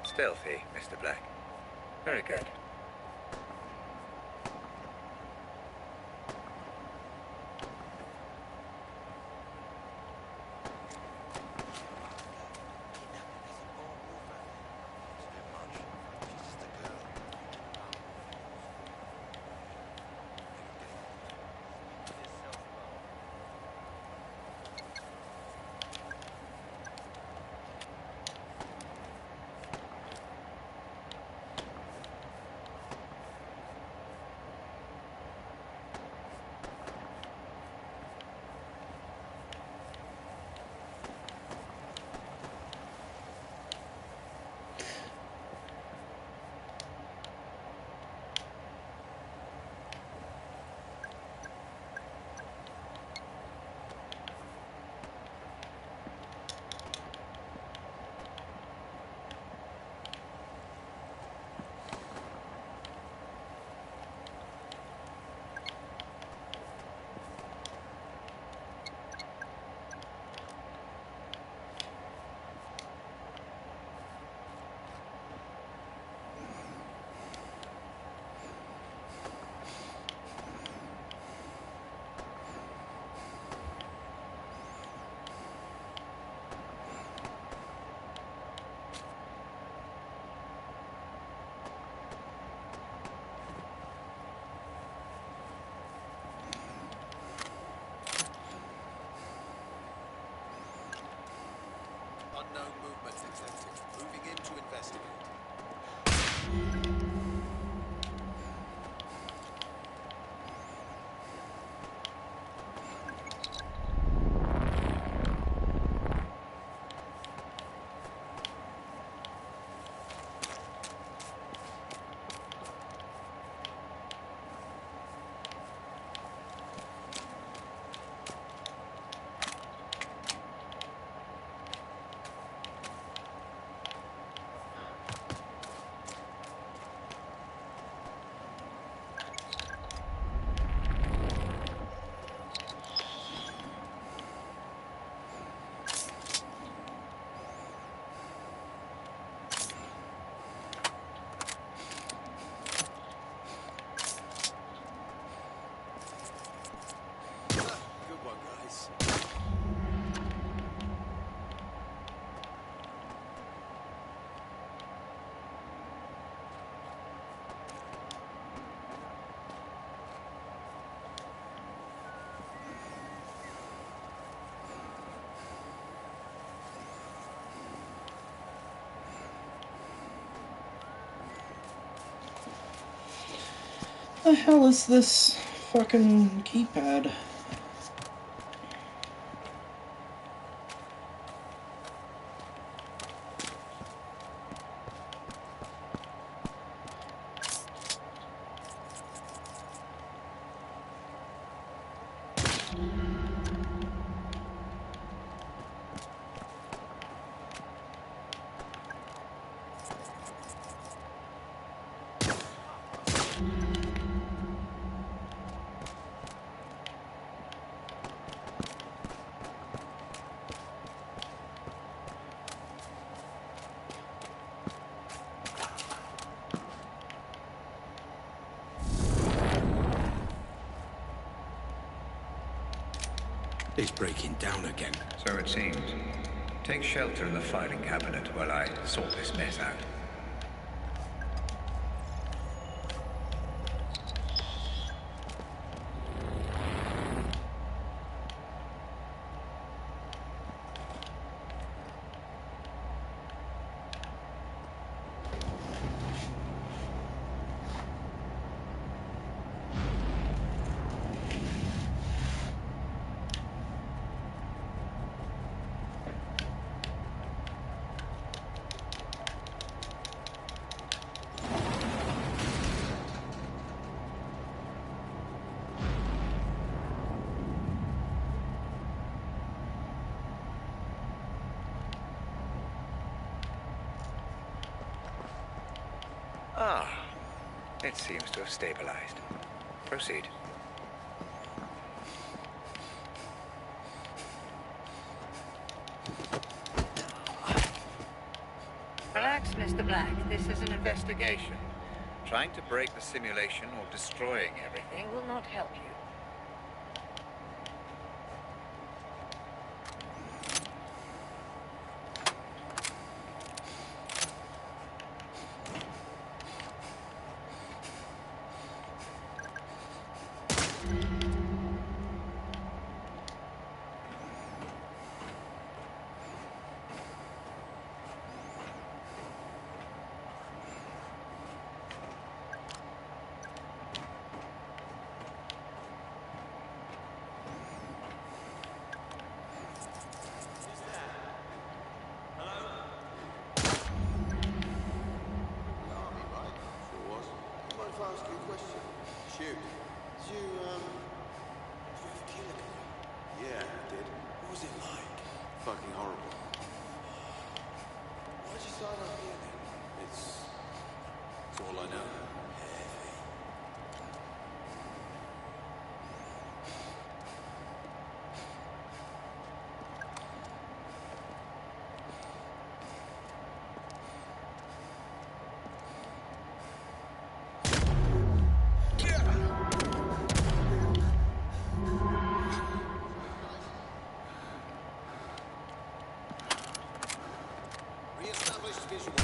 Stealthy, Mr. Black. Very good. Unknown movements detected. Moving in to investigate. The hell is this fucking keypad? It's breaking down again. So it seems. Take shelter in the filing cabinet while I sort this mess out. Ah, it seems to have stabilized. Proceed. Relax, Mr. Black. This is an investigation. Trying to break the simulation or destroying everything It will not help you. Fucking horrible. Why'd you start up here then? It's all I know. Re-established visual.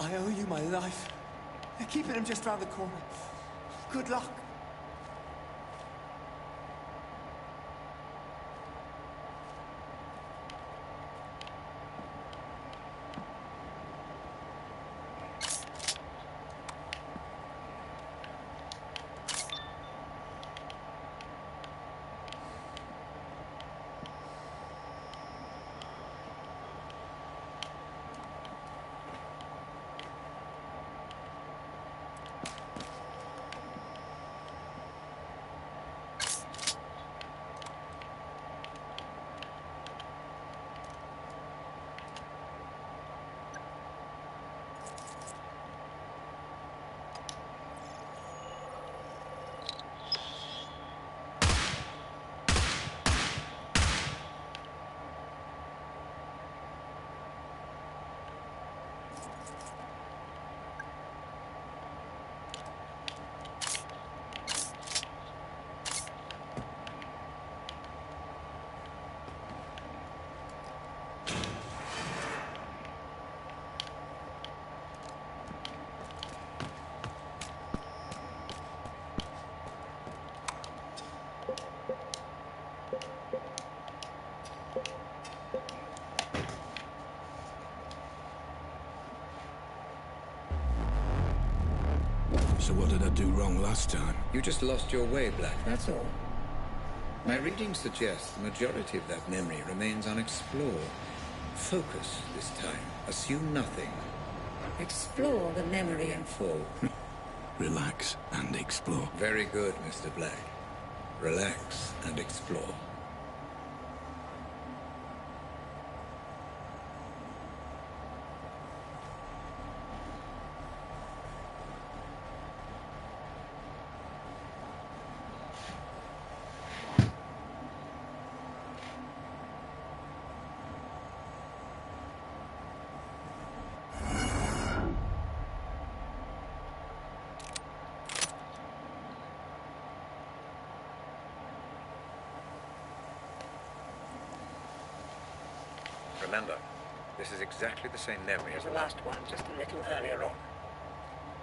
I owe you my life. They're keeping him just round the corner. Good luck. So what did I do wrong last time? You just lost your way, Black, that's all. My readings suggest the majority of that memory remains unexplored. Focus this time. Assume nothing. Explore the memory in full. Relax and explore. Very good, Mr. Black. Relax and explore. Remember, this is exactly the same memory as The last one, just a little earlier on.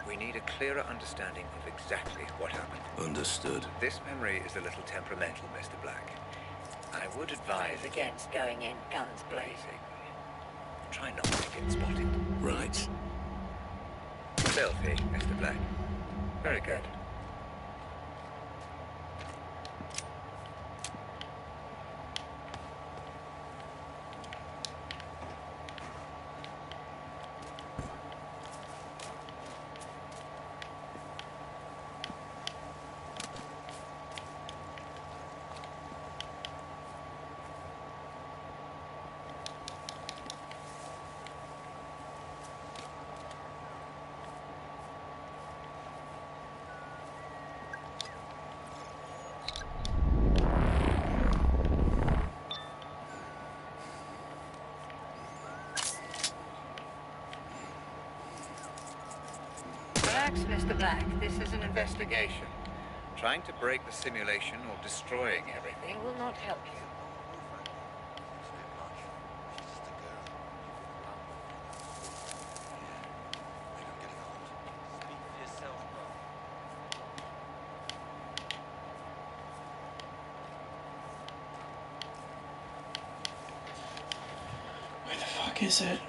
We need a clearer understanding of exactly what happened. Understood. This memory is a little temperamental, Mr. Black. I would advise Against going in guns blazing. try not to get spotted. Right. Selfie, Mr. Black. Very good. Relax, Mr. Black. This is an investigation. Trying to break the simulation or destroying everything It will not help you. Where the fuck is it?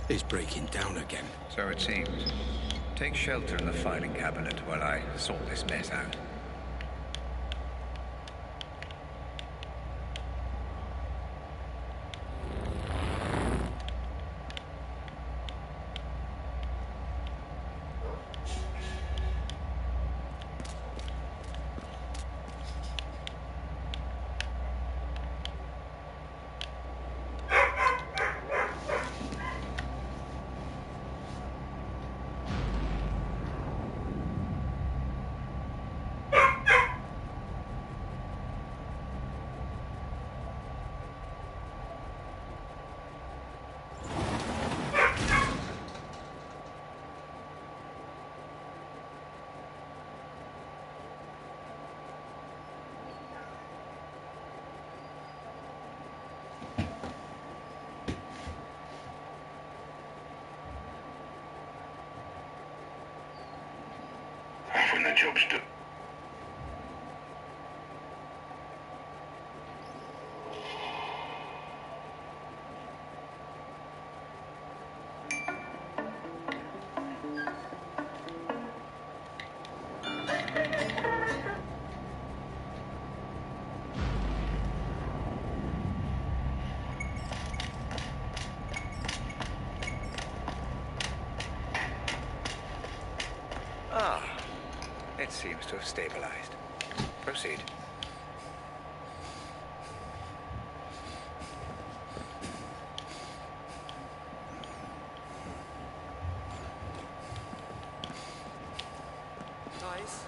It's breaking down again. So it seems. Take shelter in the filing cabinet while I sort this mess out. When the job's done. Ah, it seems to have stabilized. Proceed. Nice.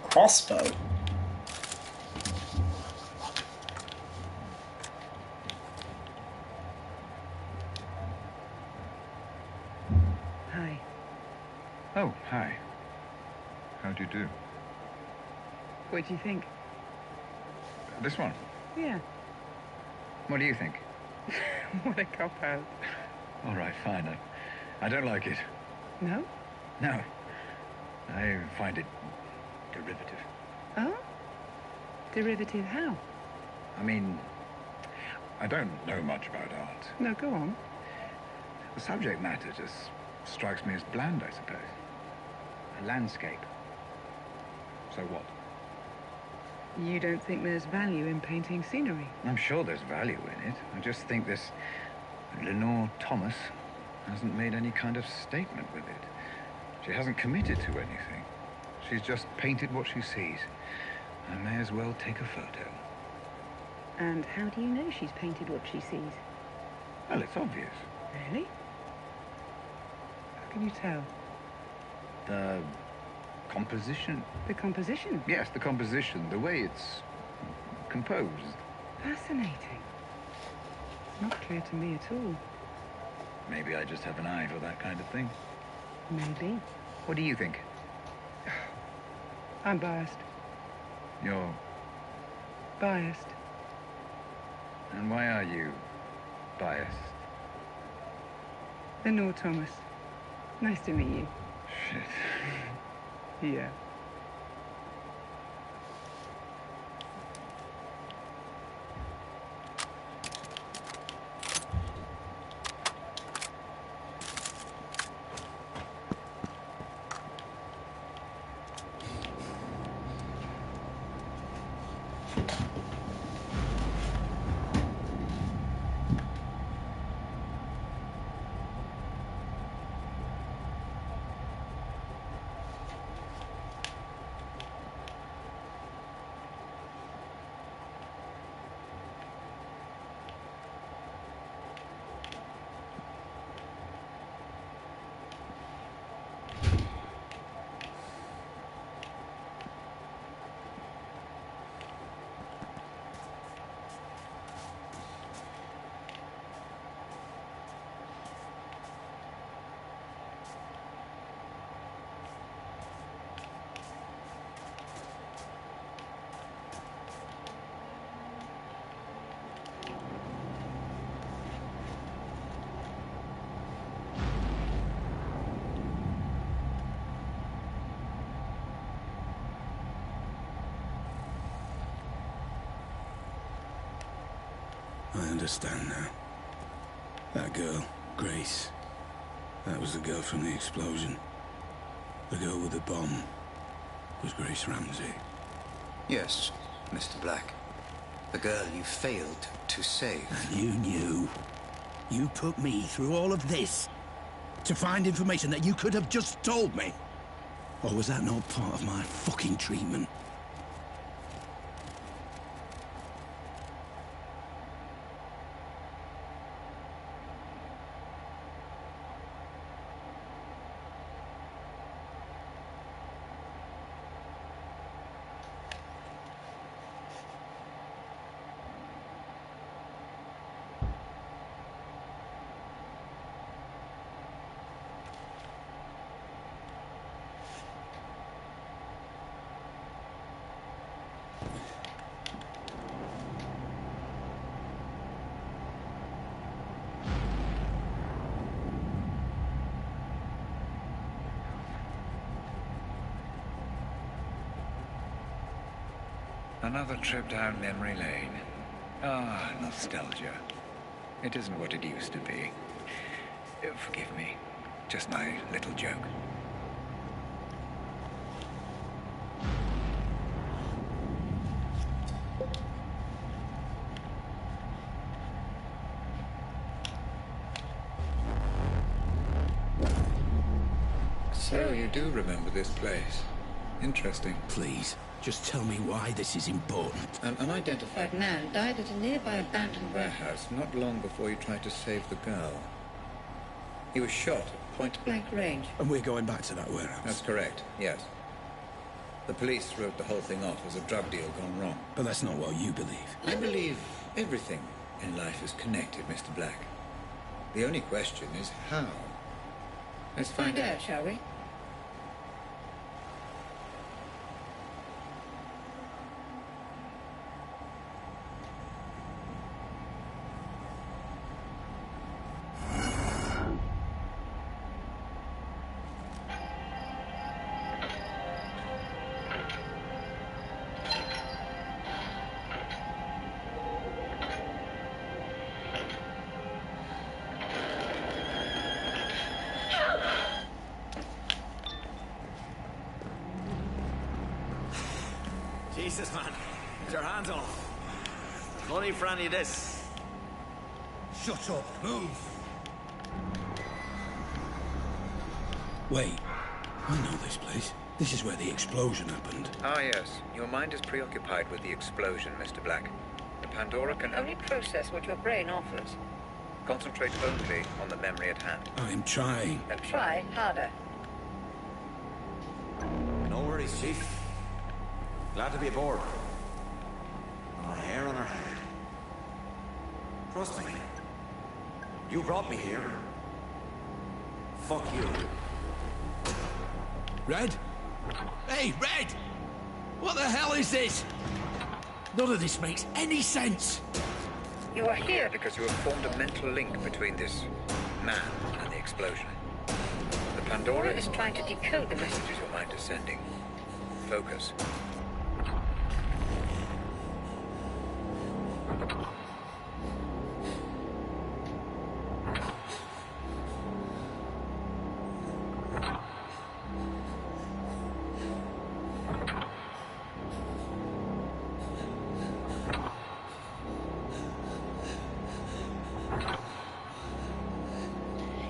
Crossbow. Hi. Oh, hi. How do you do? What do you think? This one? Yeah. What do you think? What a cop-out. All right, fine. I don't like it. No? No. I find it derivative. Oh? Derivative how? I mean, I don't know much about art. No, go on. The subject matter just strikes me as bland, I suppose. A landscape. So what? You don't think there's value in painting scenery? I'm sure there's value in it. I just think this Lenore Thomas hasn't made any kind of statement with it. She hasn't committed to anything. She's just painted what she sees. I may as well take a photo. And how do you know she's painted what she sees? Well, it's obvious. Really? How can you tell? The composition. The composition? Yes, the composition. The way it's composed. Fascinating. Not clear to me at all. maybe I just have an eye for that kind of thing. Maybe. What do you think? I'm biased. You're... Biased. And why are you biased? Lenore Thomas. Nice to meet you. Shit. Yeah. I understand now. That girl, Grace. That was the girl from the explosion. The girl with the bomb was Grace Ramsey. Yes, Mr. Black. The girl you failed to save. And you knew. You put me through all of this to find information that you could have just told me. Or was that not part of my fucking treatment? Another trip down memory lane. Ah, nostalgia. It isn't what it used to be. Forgive me. Just my little joke. So you do remember this place. Interesting. Please, just tell me why this is important. An unidentified man died at a nearby abandoned warehouse not long before you tried to save the girl. He was shot at point-blank range. And we're going back to that warehouse? That's correct, yes. The police wrote the whole thing off as a drug deal gone wrong. But that's not what you believe. I believe everything in life is connected, Mr. Black. The only question is how. Let's find out, shall we? Jesus, man. Get your hands off. Money for any of this. Shut up. Move. Wait. I know this place. This is where the explosion happened. Ah, yes. Your mind is preoccupied with the explosion, Mr. Black. The Pandora can only process what your brain offers. Concentrate only on the memory at hand. I am trying. And try harder. No worries, Chief. Glad to be aboard. Not a hair on our head. Trust me. You brought me here. Fuck you. Red? Hey, Red! What the hell is this? None of this makes any sense. You are here because you have formed a mental link between this man and the explosion. The Pandora is trying to decode the messages your mind is sending. Focus.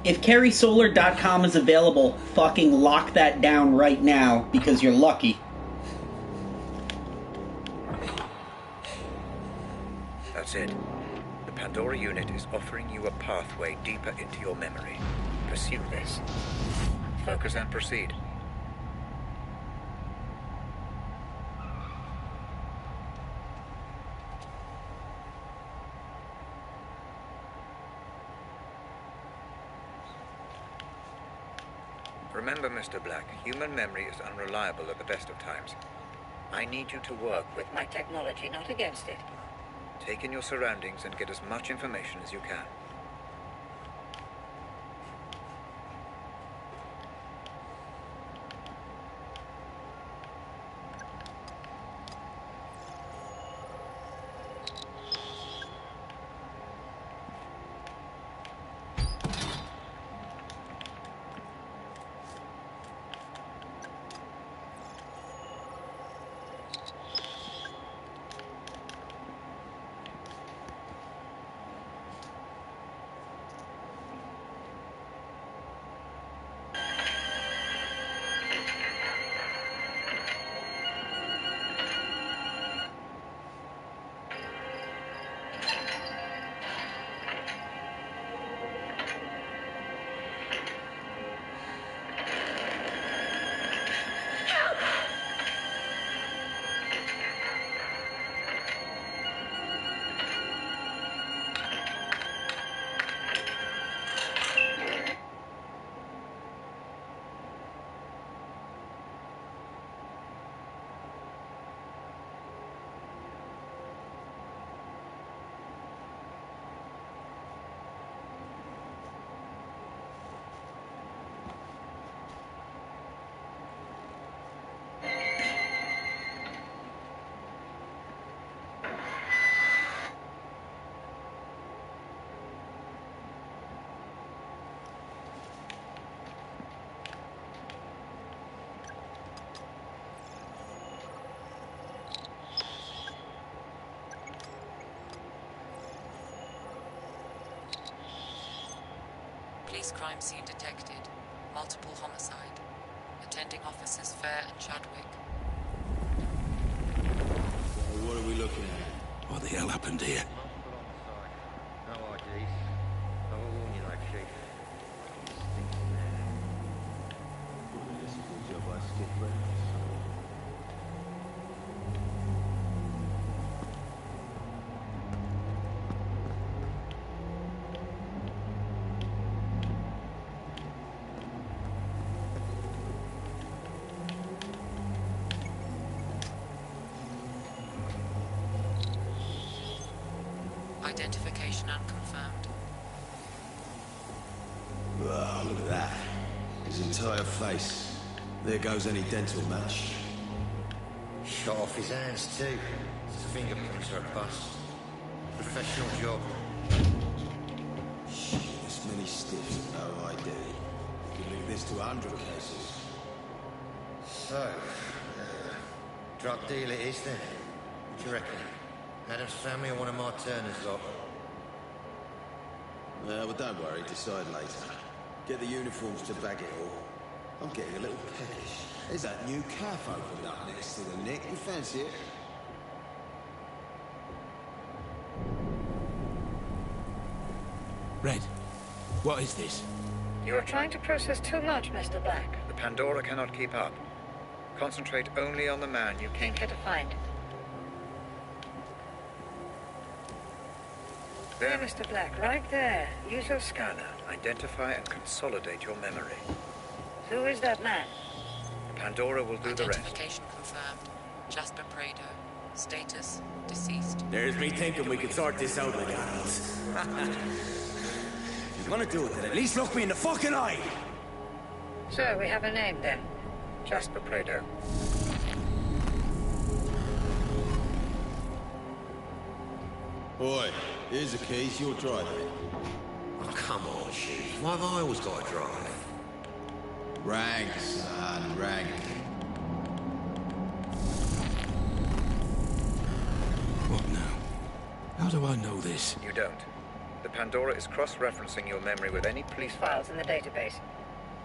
If CarrySolar.com is available, fucking lock that down right now, because you're lucky. That's it. The Pandora unit is offering you a pathway deeper into your memory. Pursue this. Focus and proceed. Remember, Mr. Black, human memory is unreliable at the best of times. I need you to work with my technology, not against it. Take in your surroundings and get as much information as you can. Police crime scene detected. Multiple homicide. Attending officers Fair and Chadwick. What are we looking at? What the hell happened here? No IDs. I will warn you, like Chief. Identification unconfirmed. Oh, look at that. His entire face. There goes any dental match. Shot off his hands, too. His fingerprints are a bust. Professional job. This many stiffs with no ID. Could link this to 100 cases. So, drug deal it is then. What do you reckon? Adam's family or one of my Turner's lot? Well, don't worry, decide later. Get the uniforms to bag it all. I'm getting a little peckish. There's that new cafe opened up next to the Nick. You fancy it? Red, what is this? You are trying to process too much, Mr. Black. The Pandora cannot keep up. Concentrate only on the man you came here to find. There, Mr. Black, right there. Use your scanner. Identify and consolidate your memory. Who is that man? Pandora will do the rest. Identification confirmed. Jasper Prado. Status, deceased. There's me thinking we could sort this out like adults. If you're gonna do it, then at least look me in the fucking eye! So, we have a name then. Jasper Prado. Boy, here's a case, you'll drive it. Oh, come on, Chief. Why have I always got to drive? Rank, son, rank. What now? How do I know this? You don't. The Pandora is cross-referencing your memory with any police Files in the database.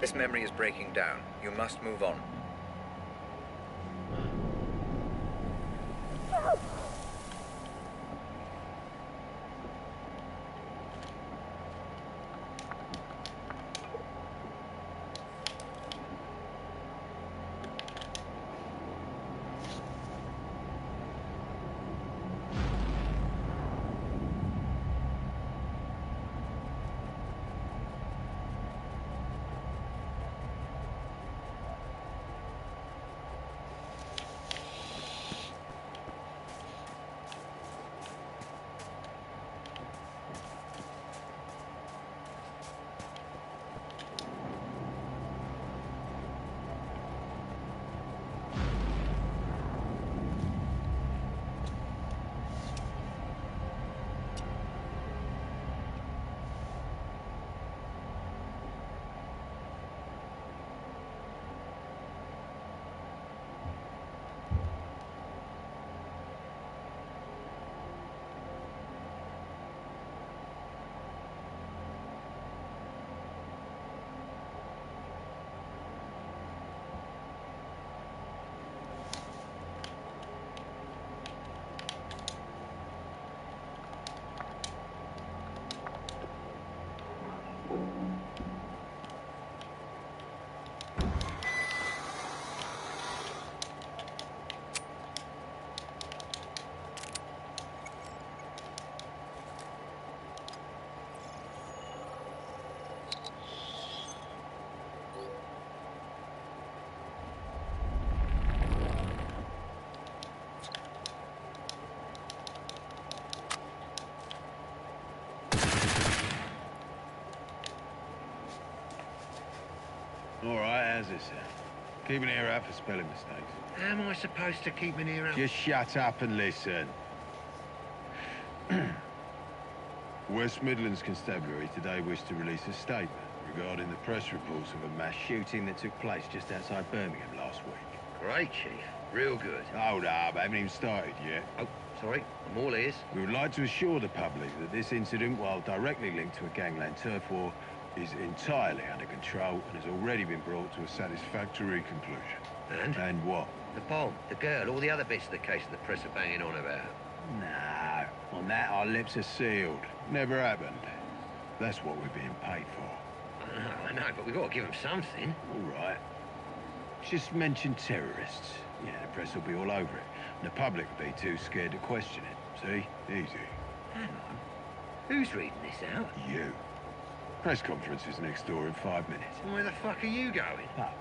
This memory is breaking down. You must move on. All right, how's this sound? Keep an ear out for spelling mistakes. How am I supposed to keep an ear out? Just shut up and listen. West Midlands Constabulary today wished to release a statement regarding the press reports of a mass shooting that took place just outside Birmingham last week. Great, Chief. Real good. Hold up, I haven't even started yet. Oh, sorry. I'm all ears. We would like to assure the public that this incident, while directly linked to a gangland turf war, is entirely under control and has already been brought to a satisfactory conclusion. And what? The bomb, the girl, all the other bits of the case that the press are banging on about. No, on that our lips are sealed. Never happened. That's what we're being paid for. I know, but we've got to give them something. All right. Just mention terrorists. Yeah, the press will be all over it. And the public will be too scared to question it. See? Easy. Hang on. Who's reading this out? You. Press conference is next door in 5 minutes. And where the fuck are you going? Up.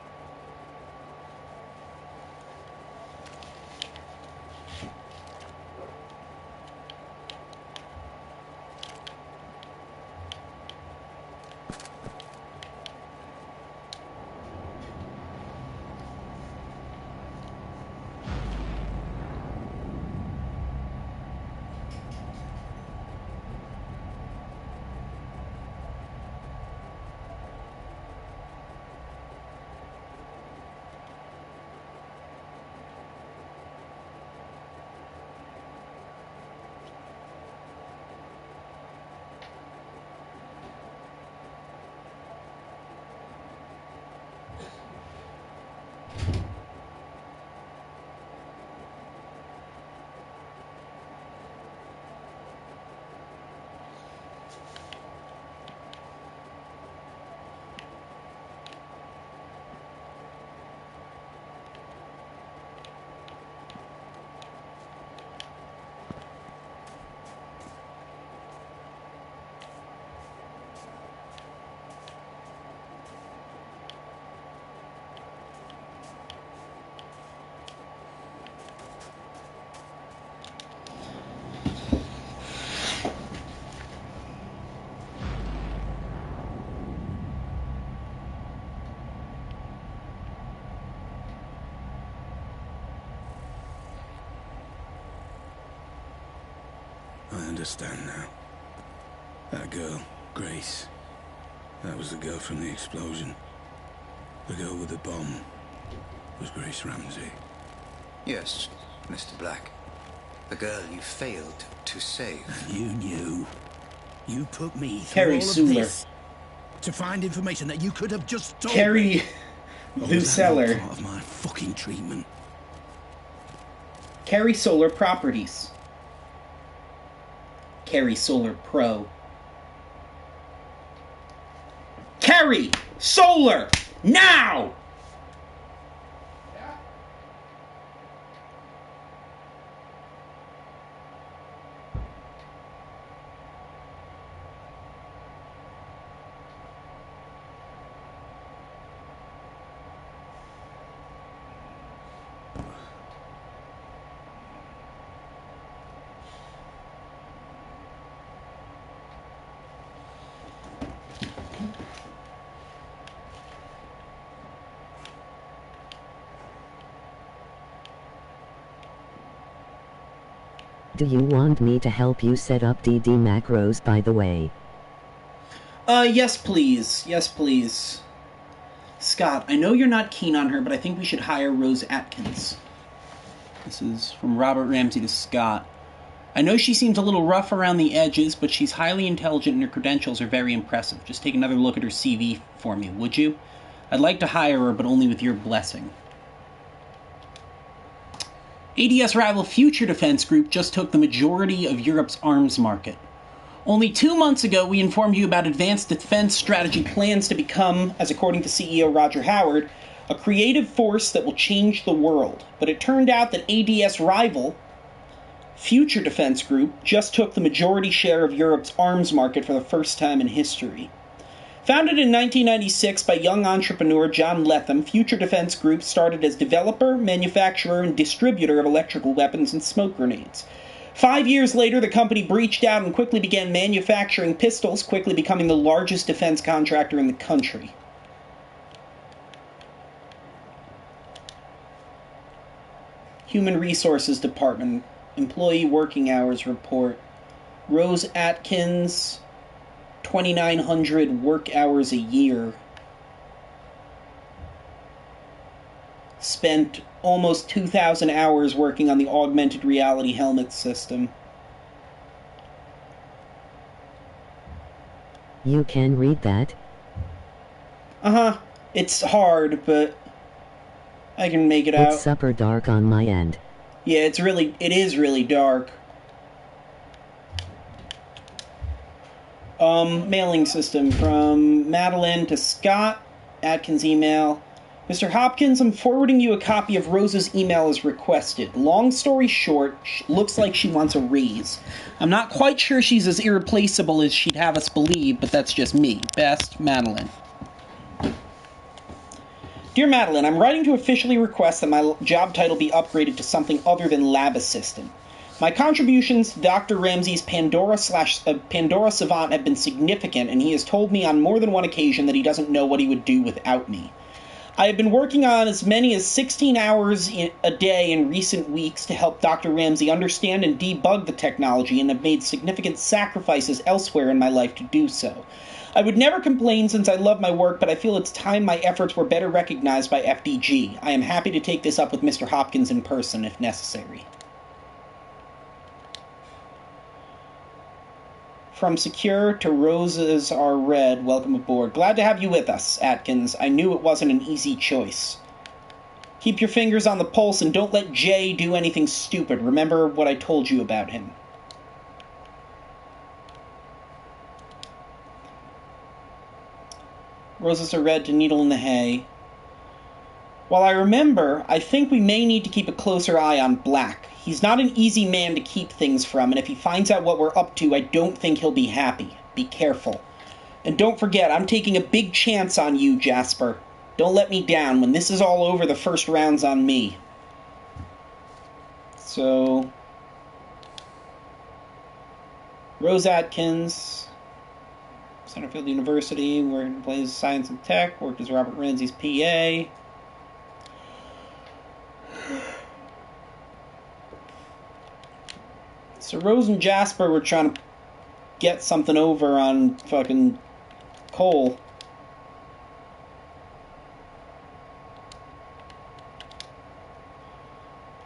understand now. That girl, Grace. That was the girl from the explosion. The girl with the bomb was Grace Ramsey. Yes, Mr. Black. The girl you failed to save. And you knew. You put me through Carrie all of Suler. this to find information that you could have just told Carrie me. Or was that all Luceller. part of my fucking treatment? Carrie Solar Properties. Carrie Solar Pro. Carrie Solar! Now! Do you want me to help you set up DD macros, by the way? Yes please. Yes please. Scott, I know you're not keen on her, but I think we should hire Rose Atkins. This is from Robert Ramsey to Scott. I know she seems a little rough around the edges, but she's highly intelligent and her credentials are very impressive. Just take another look at her CV for me, would you? I'd like to hire her, but only with your blessing. ADS rival Future Defense Group just took the majority of Europe's arms market. Only 2 months ago, we informed you about Advanced Defense Strategy plans to become, as according to CEO Roger Howard, a creative force that will change the world. But it turned out that ADS rival Future Defense Group just took the majority share of Europe's arms market for the first time in history. Founded in 1996 by young entrepreneur John Lethem, Future Defense Group started as developer, manufacturer, and distributor of electrical weapons and smoke grenades. 5 years later, the company breached out and quickly began manufacturing pistols, quickly becoming the largest defense contractor in the country. Human Resources Department, Employee Working Hours Report. Rose Atkins, 2,900 work hours a year. Spent almost 2,000 hours working on the augmented reality helmet system. You can read that? Uh-huh. It's hard, but I can make it out. It's super dark on my end. Yeah, it is really dark. Mailing system from Madeline to Scott. Atkins email. Mr. Hopkins, I'm forwarding you a copy of Rose's email as requested. Long story short, looks like she wants a raise. I'm not quite sure she's as irreplaceable as she'd have us believe, but that's just me. Best, Madeline. Dear Madeline, I'm writing to officially request that my job title be upgraded to something other than lab assistant. My contributions to Dr. Ramsey's Pandora Savant have been significant, and he has told me on more than one occasion that he doesn't know what he would do without me. I have been working on as many as 16 hours a day in recent weeks to help Dr. Ramsey understand and debug the technology, and have made significant sacrifices elsewhere in my life to do so. I would never complain since I love my work, but I feel it's time my efforts were better recognized by FDG. I am happy to take this up with Mr. Hopkins in person if necessary. From Secure to Roses Are Red, welcome aboard. Glad to have you with us, Atkins. I knew it wasn't an easy choice. Keep your fingers on the pulse and don't let Jay do anything stupid. Remember what I told you about him. Roses Are Red to Needle in the Hay. While I remember, I think we may need to keep a closer eye on Black. He's not an easy man to keep things from, and if he finds out what we're up to, I don't think he'll be happy. Be careful. And don't forget, I'm taking a big chance on you, Jasper. Don't let me down. When this is all over, the first round's on me. So... Rose Atkins, Centerfield University, where he plays Science and Tech, worked as Robert Ramsey's PA. So Rose and Jasper were trying to get something over on fucking Cole.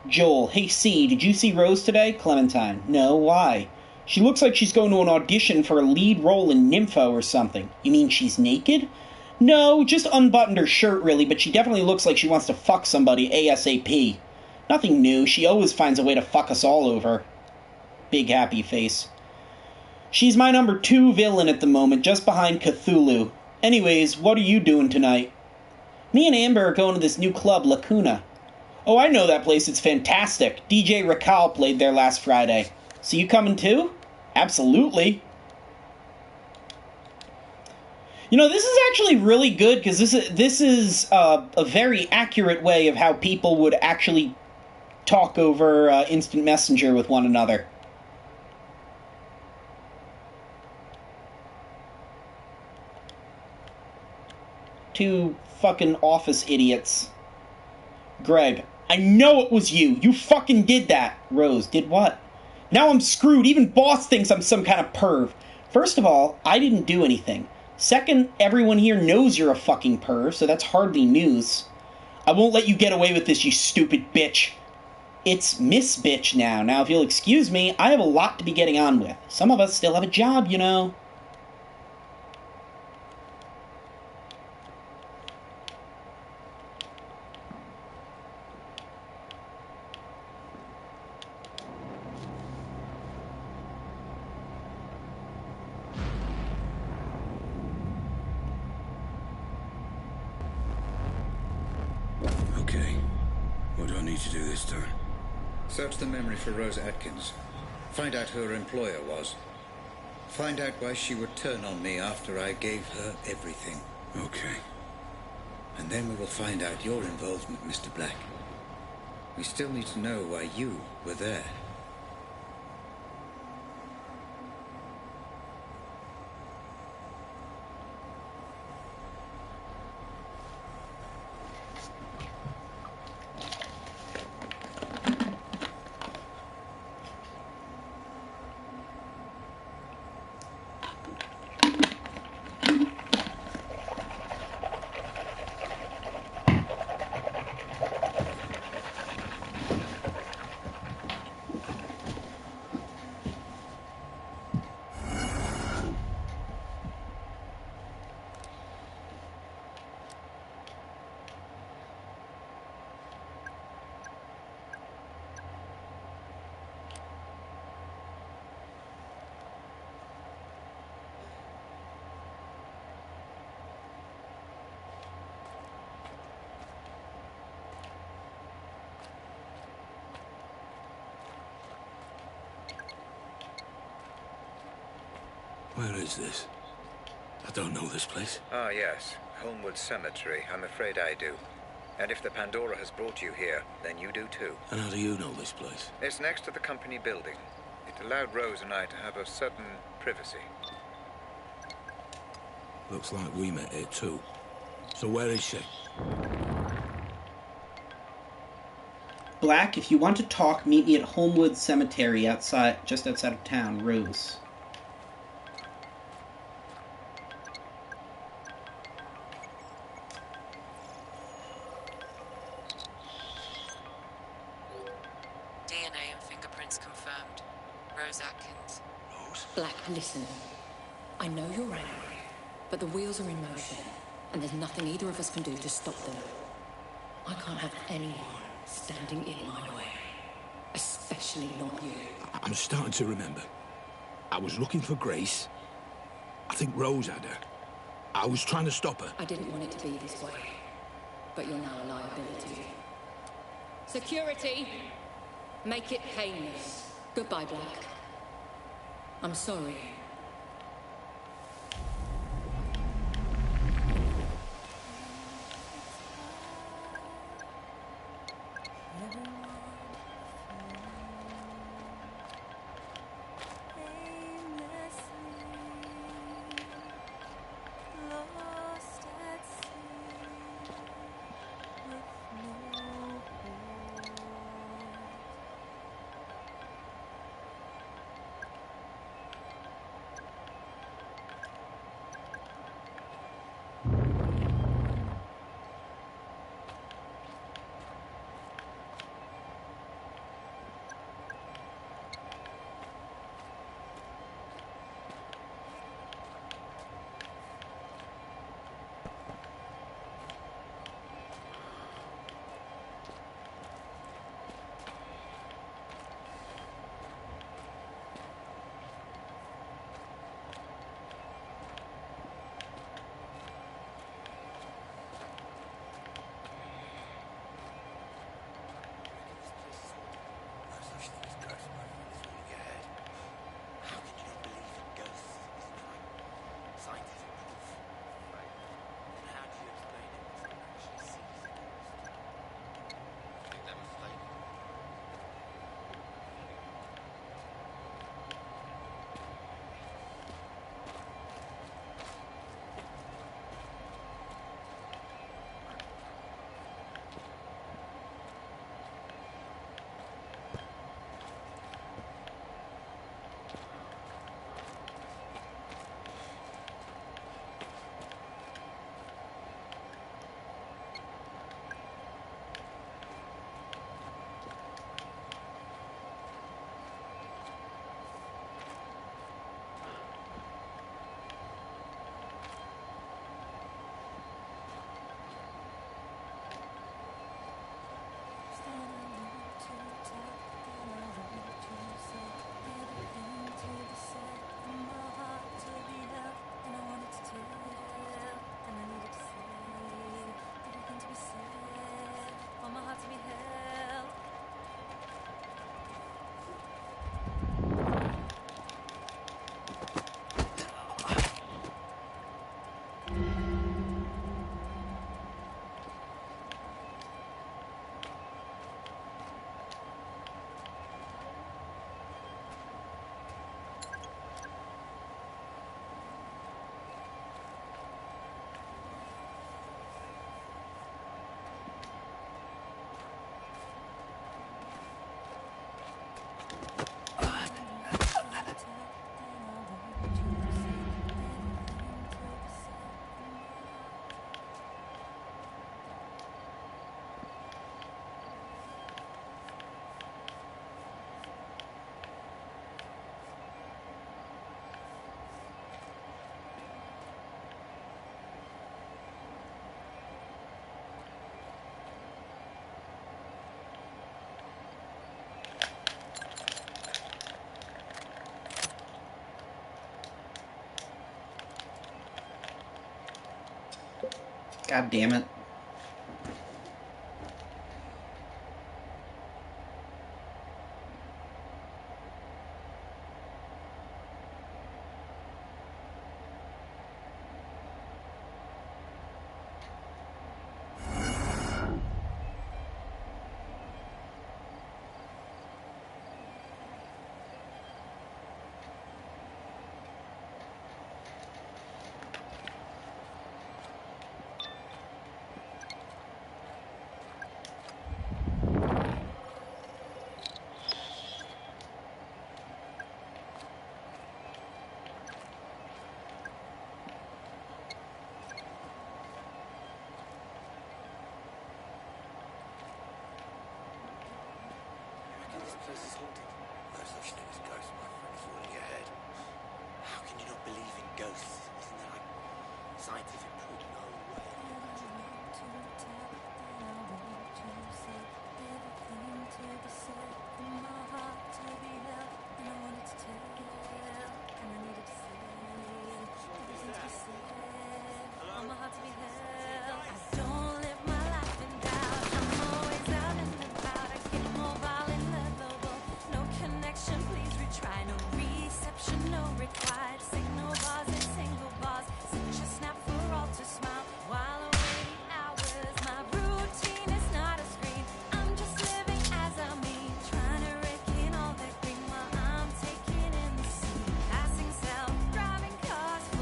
Joel, hey C, did you see Rose today? Clementine, no, why? She looks like she's going to an audition for a lead role in Nympho or something. You mean she's naked? No, just unbuttoned her shirt really, but she definitely looks like she wants to fuck somebody ASAP. Nothing new, she always finds a way to fuck us all over. Big happy face. She's my number 2 villain at the moment, just behind Cthulhu. Anyways, what are you doing tonight? Me and Amber are going to this new club, Lacuna. Oh, I know that place, it's fantastic. DJ Racal played there last Friday. So you coming too? Absolutely. You know, this is actually really good, because this is a very accurate way of how people would actually talk over instant messenger with one another. Two fucking office idiots. Greg, I know it was you. You fucking did that. Rose, did what? Now I'm screwed. Even boss thinks I'm some kind of perv. First of all, I didn't do anything. Second, everyone here knows you're a fucking perv, so that's hardly news. I won't let you get away with this, you stupid bitch. It's Miss Bitch now. Now, if you'll excuse me, I have a lot to be getting on with. Some of us still have a job, you know. Okay. What do I need to do this time? Search the memory for Rose Atkins. Find out who her employer was. Find out why she would turn on me after I gave her everything. Okay. And then we will find out your involvement, Mr. Black. We still need to know why you were there. Where is this? I don't know this place. Ah, yes. Homewood Cemetery. I'm afraid I do. And if the Pandora has brought you here, then you do too. And how do you know this place? It's next to the company building. It allowed Rose and I to have a certain privacy. Looks like we met here too. So where is she? Black, if you want to talk, meet me at Homewood Cemetery just outside of town, Rose. DNA and fingerprints confirmed. Rose Atkins. Black, listen. I know you're angry, but the wheels are in motion, and there's nothing either of us can do to stop them. I can't have anyone standing in my way, especially not you. I'm starting to remember. I was looking for Grace. I think Rose had her. I was trying to stop her. I didn't want it to be this way, but you're now a liability. Security! Make it painless. Goodbye, Black. I'm sorry. God damn it. This place is haunted. No such thing as ghosts, my friend. It's all in your head. How can you not believe in ghosts? Isn't there like scientific proof? No way.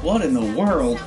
What in the world?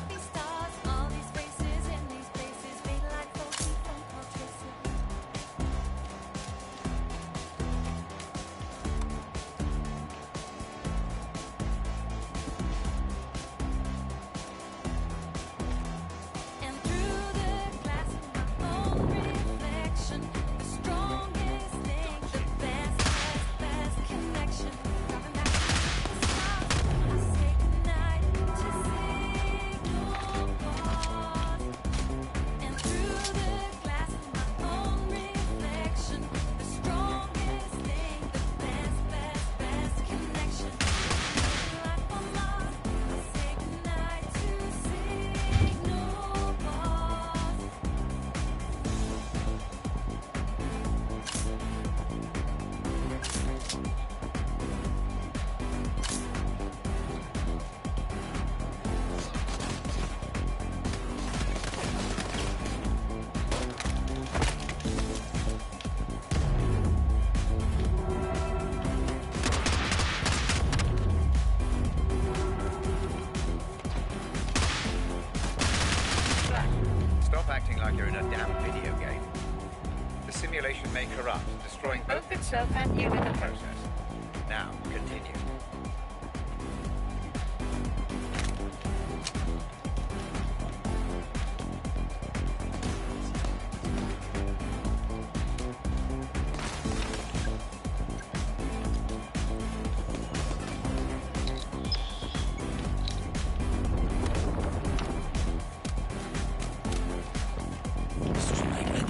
Stop acting like you're in a damn video game. The simulation may corrupt, destroying both itself and you in the process. Now, continue.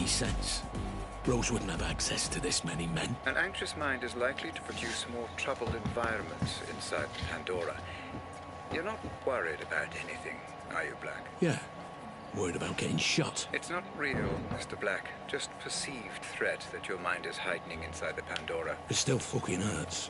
Sense. Rose wouldn't have access to this many men. An anxious mind is likely to produce more troubled environments inside Pandora. You're not worried about anything, are you, Black? Yeah. Worried about getting shot. It's not real, Mr. Black. Just perceived threat that your mind is heightening inside the Pandora. It still fucking hurts.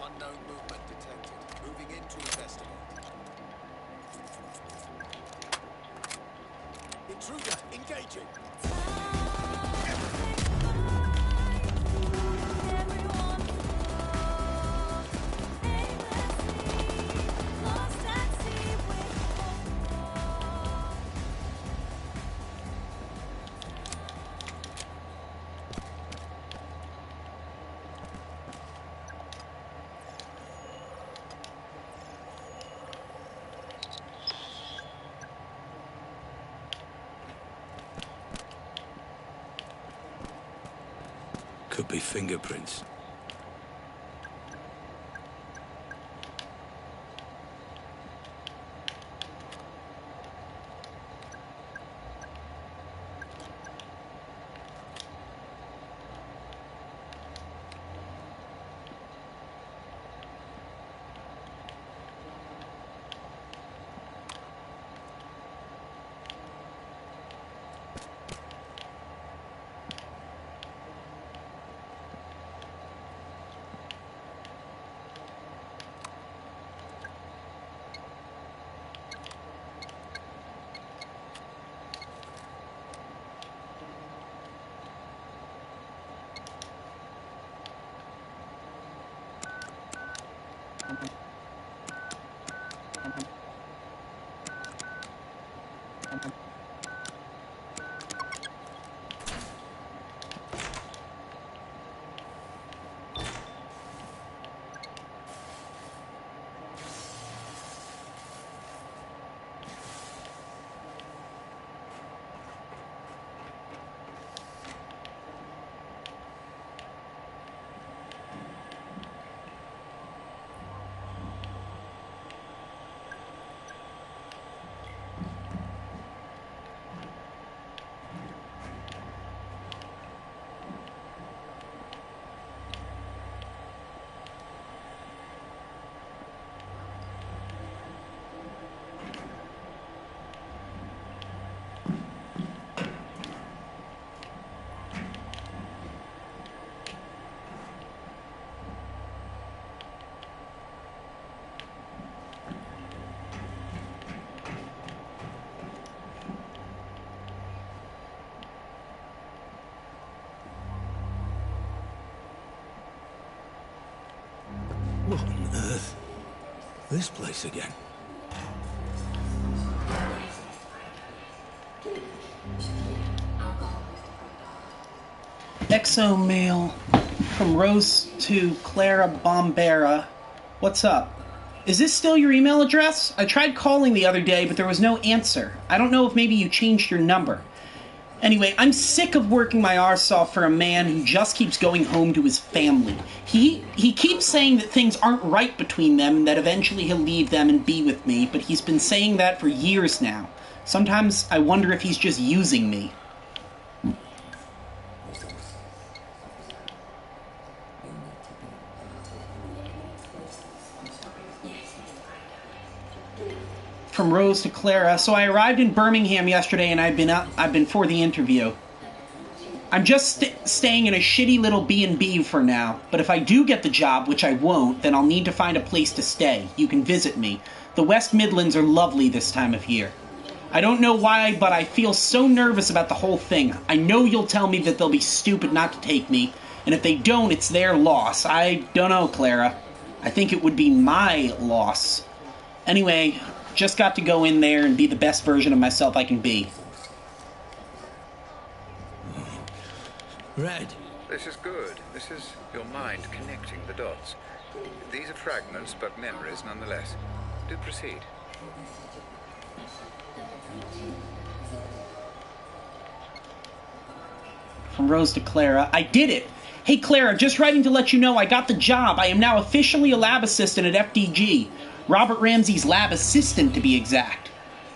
unknown movement detected. Moving in to investigate. Intruder, engaging. Could be fingerprints. What on earth? This place again? Exo mail from Rose to Clara Bombera. What's up? Is this still your email address? I tried calling the other day, but there was no answer. I don't know if maybe you changed your number. Anyway, I'm sick of working my arse off for a man who just keeps going home to his family. He keeps saying that things aren't right between them and that eventually he'll leave them and be with me, but he's been saying that for years now. Sometimes I wonder if he's just using me. From Rose to Clara. So I arrived in Birmingham yesterday and I've been for the interview. I'm just staying in a shitty little B&B for now, but if I do get the job, which I won't, then I'll need to find a place to stay. You can visit me. The West Midlands are lovely this time of year. I don't know why, but I feel so nervous about the whole thing. I know you'll tell me that they'll be stupid not to take me, and if they don't, it's their loss. I don't know, Clara. I think it would be my loss. Anyway, just got to go in there and be the best version of myself I can be. Red. This is good. This is your mind connecting the dots. These are fragments, but memories nonetheless. Do proceed. From Rose to Clara. I did it! Hey Clara, just writing to let you know I got the job. I am now officially a lab assistant at FDG. Robert Ramsey's lab assistant, to be exact.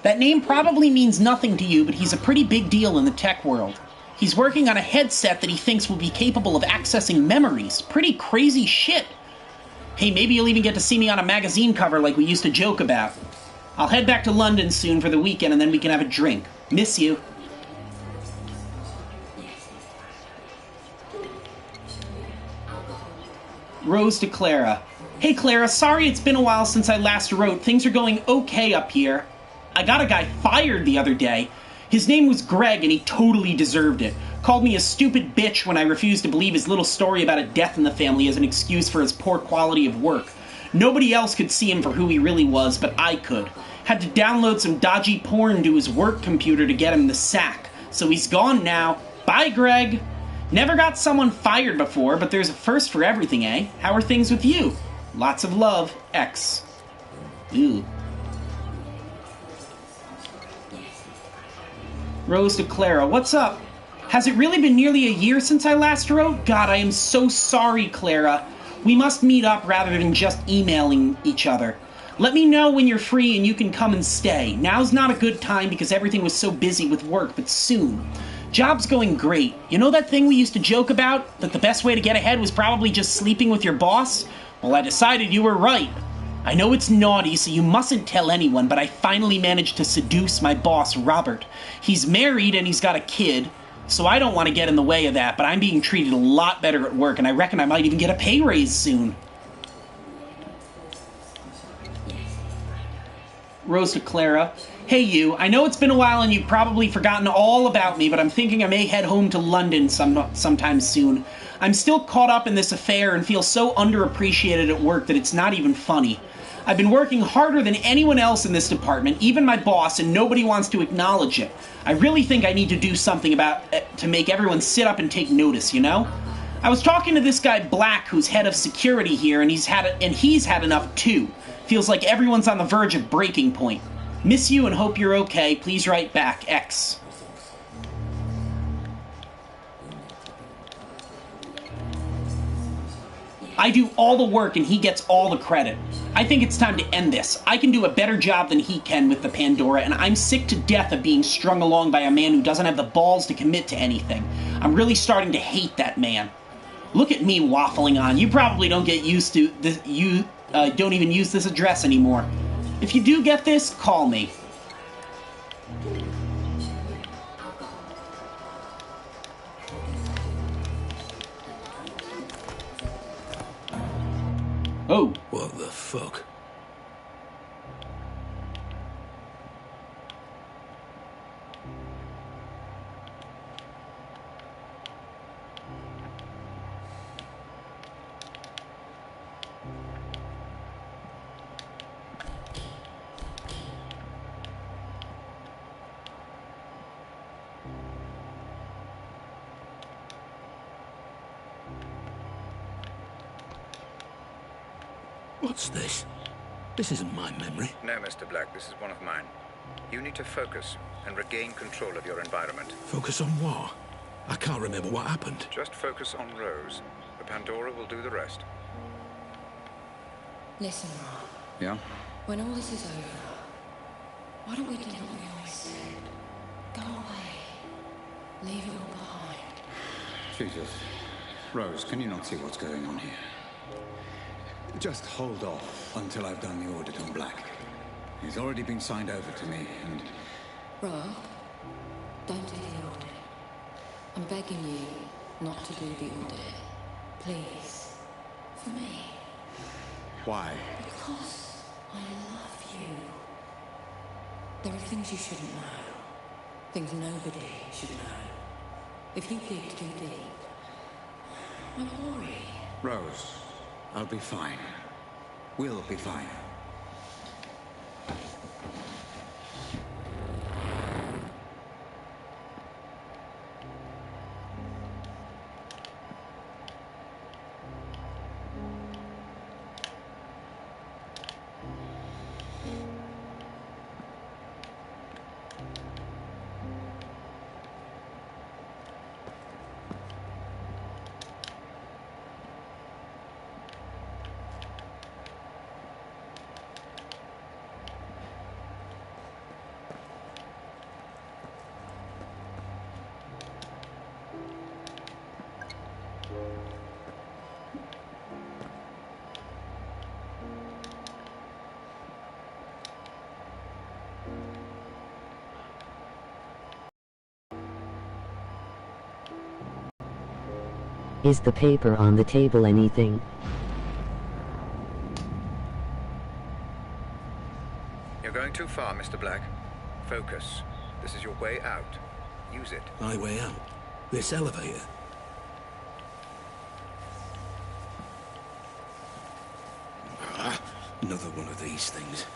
That name probably means nothing to you, but he's a pretty big deal in the tech world. He's working on a headset that he thinks will be capable of accessing memories. Pretty crazy shit. Hey, maybe you'll even get to see me on a magazine cover like we used to joke about. I'll head back to London soon for the weekend and then we can have a drink. Miss you. Rose to Clara. Hey Clara, sorry it's been a while since I last wrote. Things are going okay up here. I got a guy fired the other day. His name was Greg and he totally deserved it. Called me a stupid bitch when I refused to believe his little story about a death in the family as an excuse for his poor quality of work. Nobody else could see him for who he really was, but I could. Had to download some dodgy porn to his work computer to get him the sack. So he's gone now. Bye, Greg. Never got someone fired before, but there's a first for everything, eh? How are things with you? Lots of love, X. Ooh. Rose to Clara, what's up? Has it really been nearly a year since I last wrote? God, I am so sorry, Clara. We must meet up rather than just emailing each other. Let me know when you're free and you can come and stay. Now's not a good time because everything was so busy with work, but soon. Job's going great. You know that thing we used to joke about? That the best way to get ahead was probably just sleeping with your boss? Well, I decided you were right. I know it's naughty, so you mustn't tell anyone, but I finally managed to seduce my boss, Robert. He's married and he's got a kid, so I don't want to get in the way of that, but I'm being treated a lot better at work, and I reckon I might even get a pay raise soon. Rose to Clara. Hey you, I know it's been a while and you've probably forgotten all about me, but I'm thinking I may head home to London sometime soon. I'm still caught up in this affair and feel so underappreciated at work that it's not even funny. I've been working harder than anyone else in this department, even my boss, and nobody wants to acknowledge it. I really think I need to do something about to make everyone sit up and take notice, you know? I was talking to this guy Black, who's head of security here, and he's had enough too. Feels like everyone's on the verge of breaking point. Miss you and hope you're okay. Please write back, X. I do all the work and he gets all the credit. I think it's time to end this. I can do a better job than he can with the Pandora, and I'm sick to death of being strung along by a man who doesn't have the balls to commit to anything. I'm really starting to hate that man. Look at me waffling on. You probably don't get used to this. You don't even use this address anymore. If you do get this, call me. Oh. What the fuck? What's this? This isn't my memory. No, Mr. Black, this is one of mine. You need to focus and regain control of your environment. Focus on what? I can't remember what happened. Just focus on Rose. The Pandora will do the rest. Listen, Ra. Yeah? When all this is over, why don't we do what we always said? Go away. Leave it all behind. Jesus. Rose, can you not see what's going on here? Just hold off until I've done the audit on Black. He's already been signed over to me, and... Ra, don't do the audit. I'm begging you not to do the audit. Please. For me. Why? Because I love you. There are things you shouldn't know. Things nobody should know. If you dig too deep, I'm worried. Rose, I'll be fine. We'll be fine. Is the paper on the table anything? You're going too far, Mr. Black. Focus. This is your way out. Use it. My way out? This elevator? Another one of these things.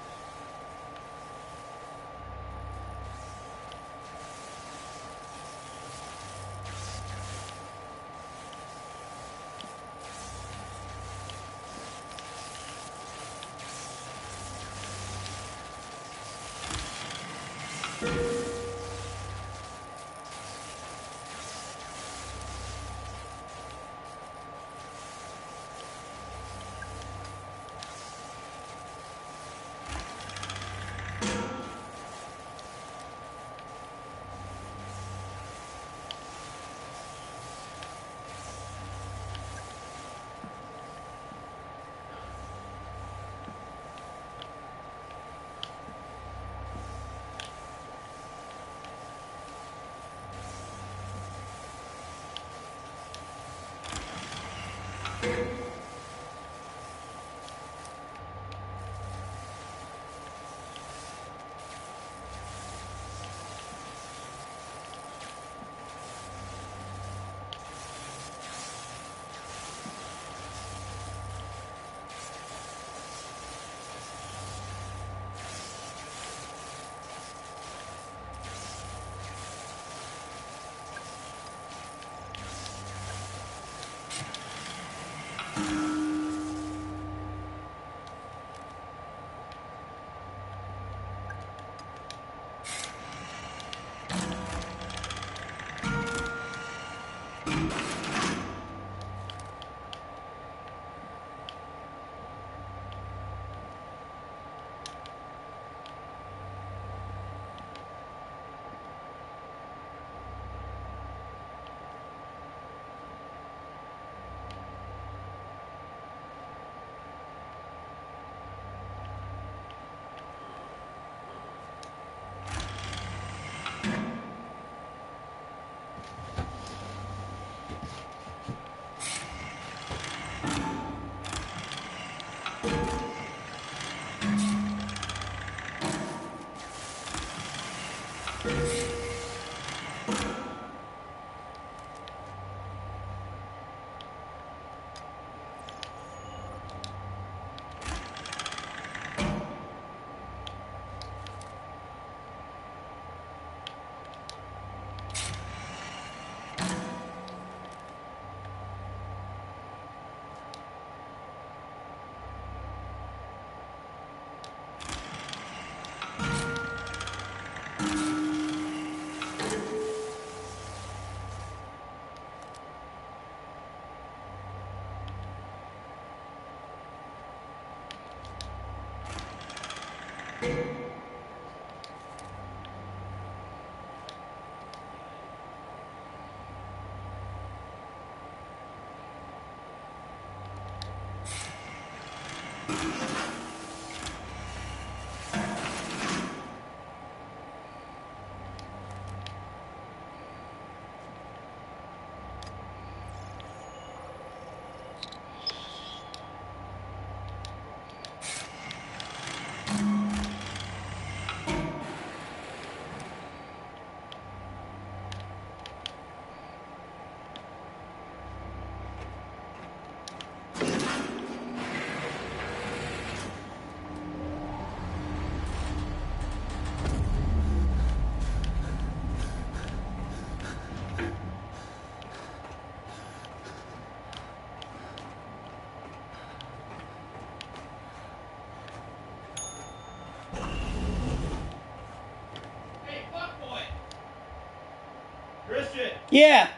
Christian! Yeah?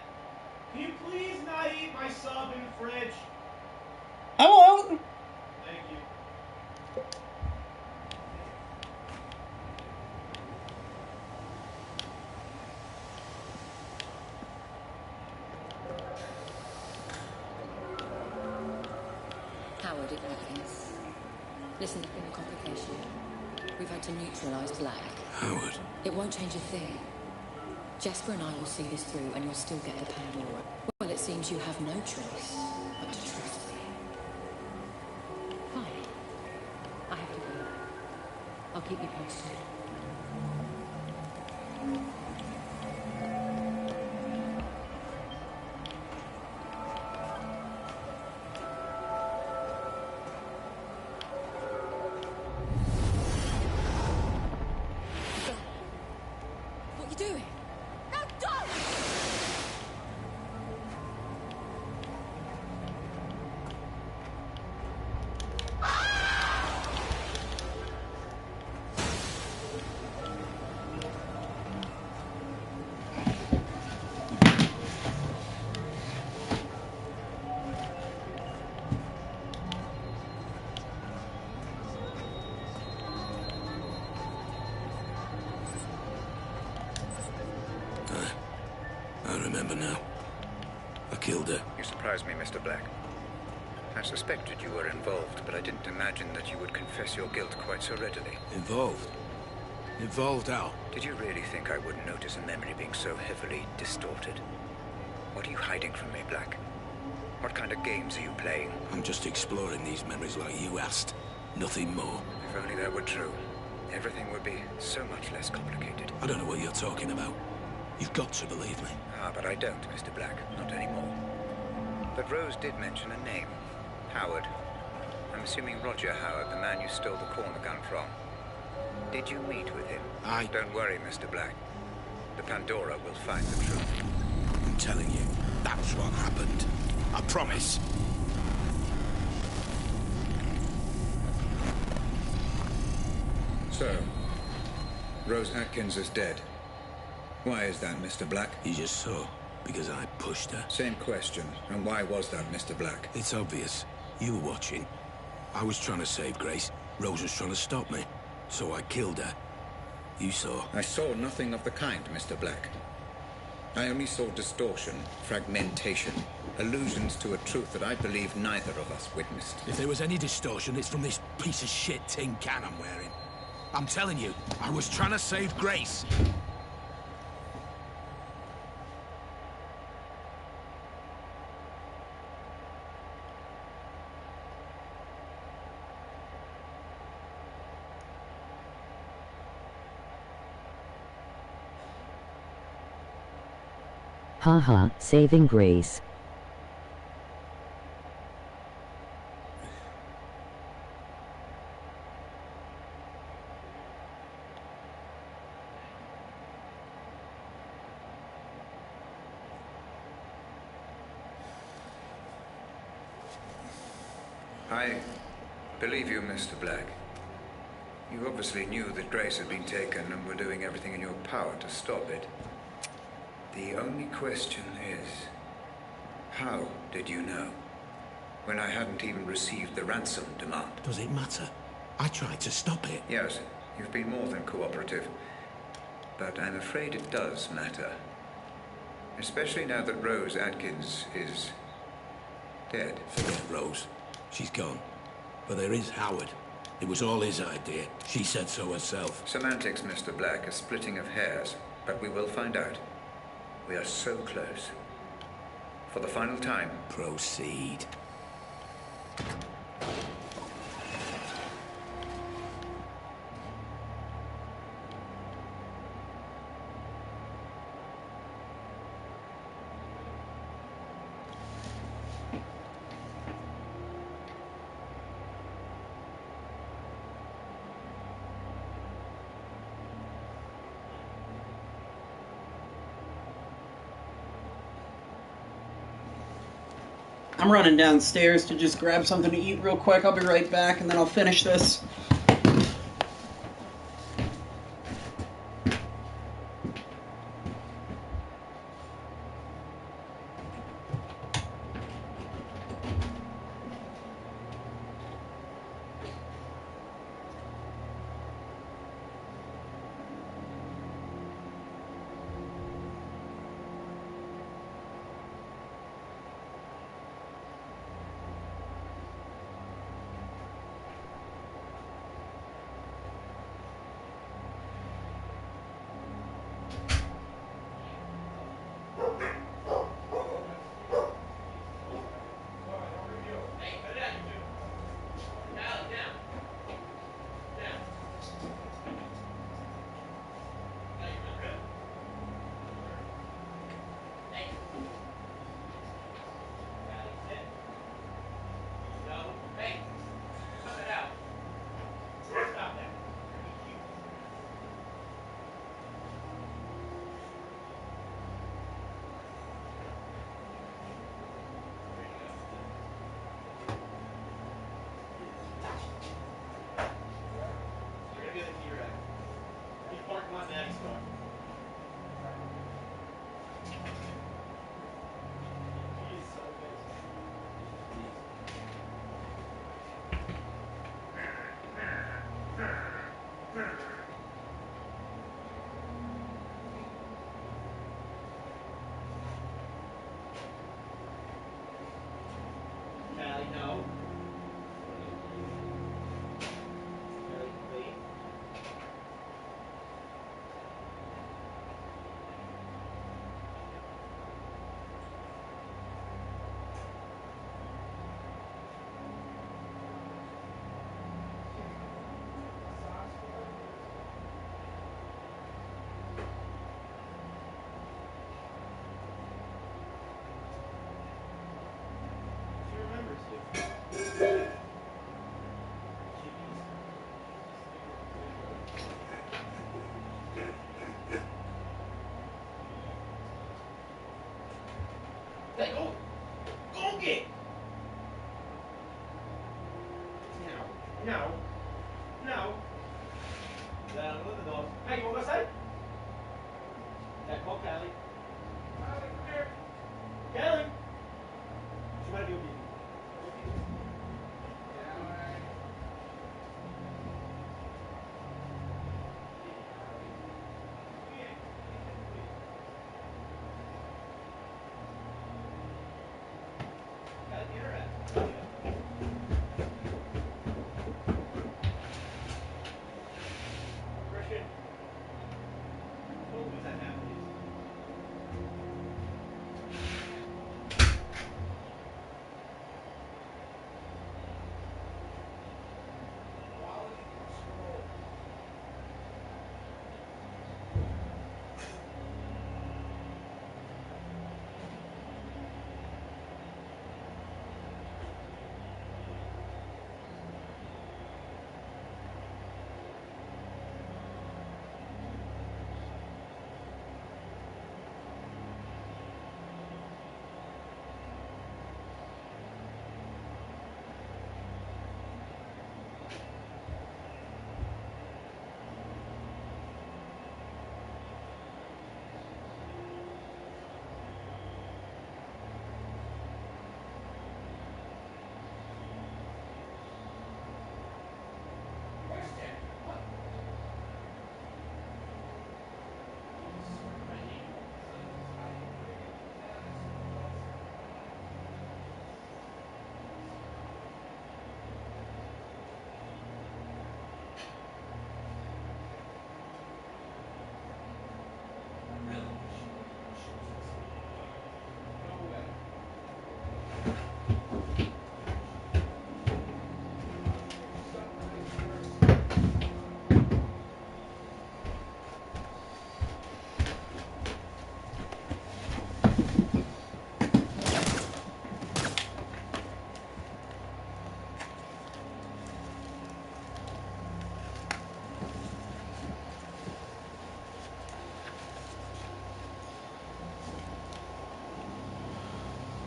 Can you please not eat my sub in the fridge? I won't! Thank you. Howard, it happens. Listen, there's been a complication. We've had to neutralize Black. Howard. It won't change a thing. Jasper and I will see this through, and you'll still get the Pandora. Well, it seems you have no choice but to trust me. Fine. I have to go. I'll keep you posted. What you doing? No, don't! I remember now. I killed her. You surprised me, Mr. Black. I suspected you were involved, but I didn't imagine that you would confess your guilt quite so readily. Involved? Involved how? Did you really think I wouldn't notice a memory being so heavily distorted? What are you hiding from me, Black? What kind of games are you playing? I'm just exploring these memories like you asked. Nothing more. If only that were true, everything would be so much less complicated. I don't know what you're talking about. You've got to believe me. Ah, but I don't, Mr. Black. Not anymore. But Rose did mention a name. Howard. I'm assuming Roger Howard, the man you stole the corner gun from. Did you meet with him? Don't worry, Mr. Black. The Pandora will find the truth. I'm telling you, that's what happened. I promise. So, Rose Atkins is dead. Why is that, Mr. Black? You just saw, because I pushed her. Same question. And why was that, Mr. Black? It's obvious. You were watching. I was trying to save Grace. Rose was trying to stop me. So I killed her. You saw. I saw nothing of the kind, Mr. Black. I only saw distortion, fragmentation, allusions to a truth that I believe neither of us witnessed. If there was any distortion, it's from this piece of shit tin can I'm wearing. I'm telling you, I was trying to save Grace. Haha, saving Grace. I believe you, Mr. Black. You obviously knew that Grace had been taken and were doing everything in your power to stop it. The only question is, how did you know? When I hadn't even received the ransom demand. Does it matter? I tried to stop it. Yes, you've been more than cooperative. But I'm afraid it does matter. Especially now that Rose Atkins is dead. Forget Rose. She's gone. But there is Howard. It was all his idea. She said so herself. Semantics, Mr. Black, a splitting of hairs. But we will find out. We are so close. For the final time. Proceed. I'm running downstairs to just grab something to eat real quick. I'll be right back, and then I'll finish this.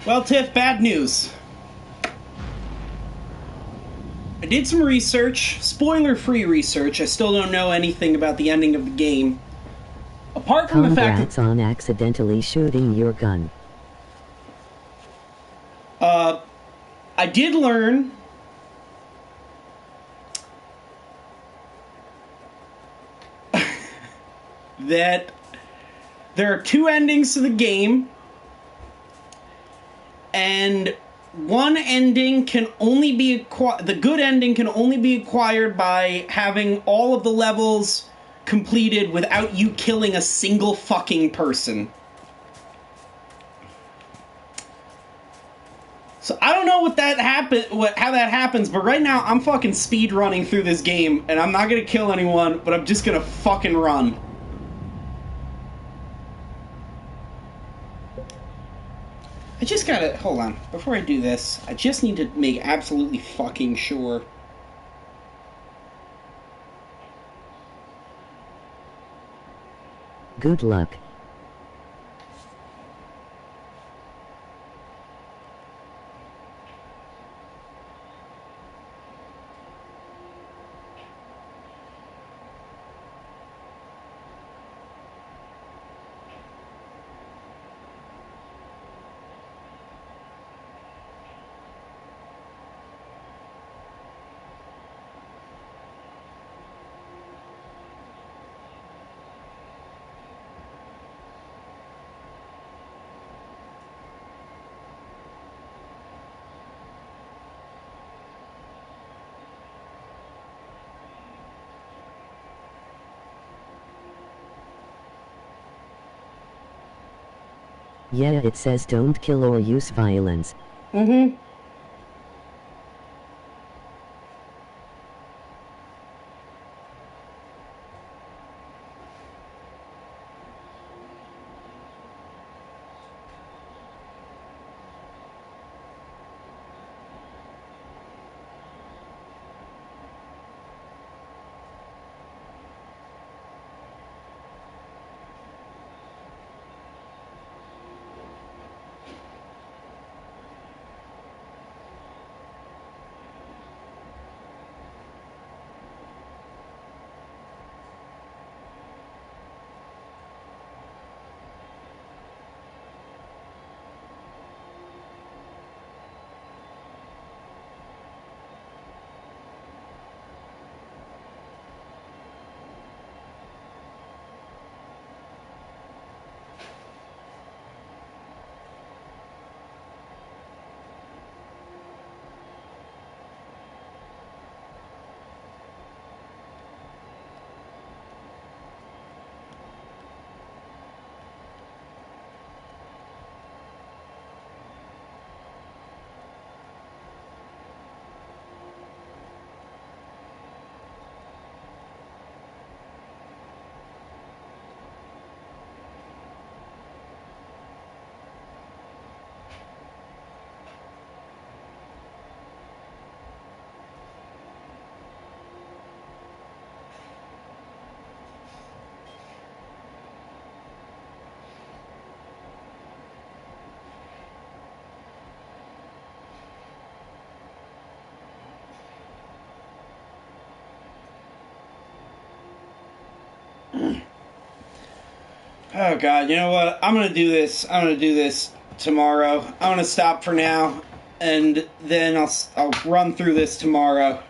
Well, Tiff, bad news. I did some research, spoiler-free research. I still don't know anything about the ending of the game. Apart from the fact Congrats on accidentally shooting your gun. I did learn that there are two endings to the game, and one ending can only be the good ending can only be acquired by having all of the levels completed without you killing a single fucking person. So I don't know how that happens, but right now I'm fucking speed running through this game, and I'm not gonna kill anyone, but I'm just gonna fucking run. I just gotta, hold on, before I do this, I just need to make absolutely fucking sure. Good luck. Yeah, it says don't kill or use violence. Mm-hmm. Oh god, you know what? I'm gonna do this tomorrow. I'm gonna stop for now, and then I'll run through this tomorrow.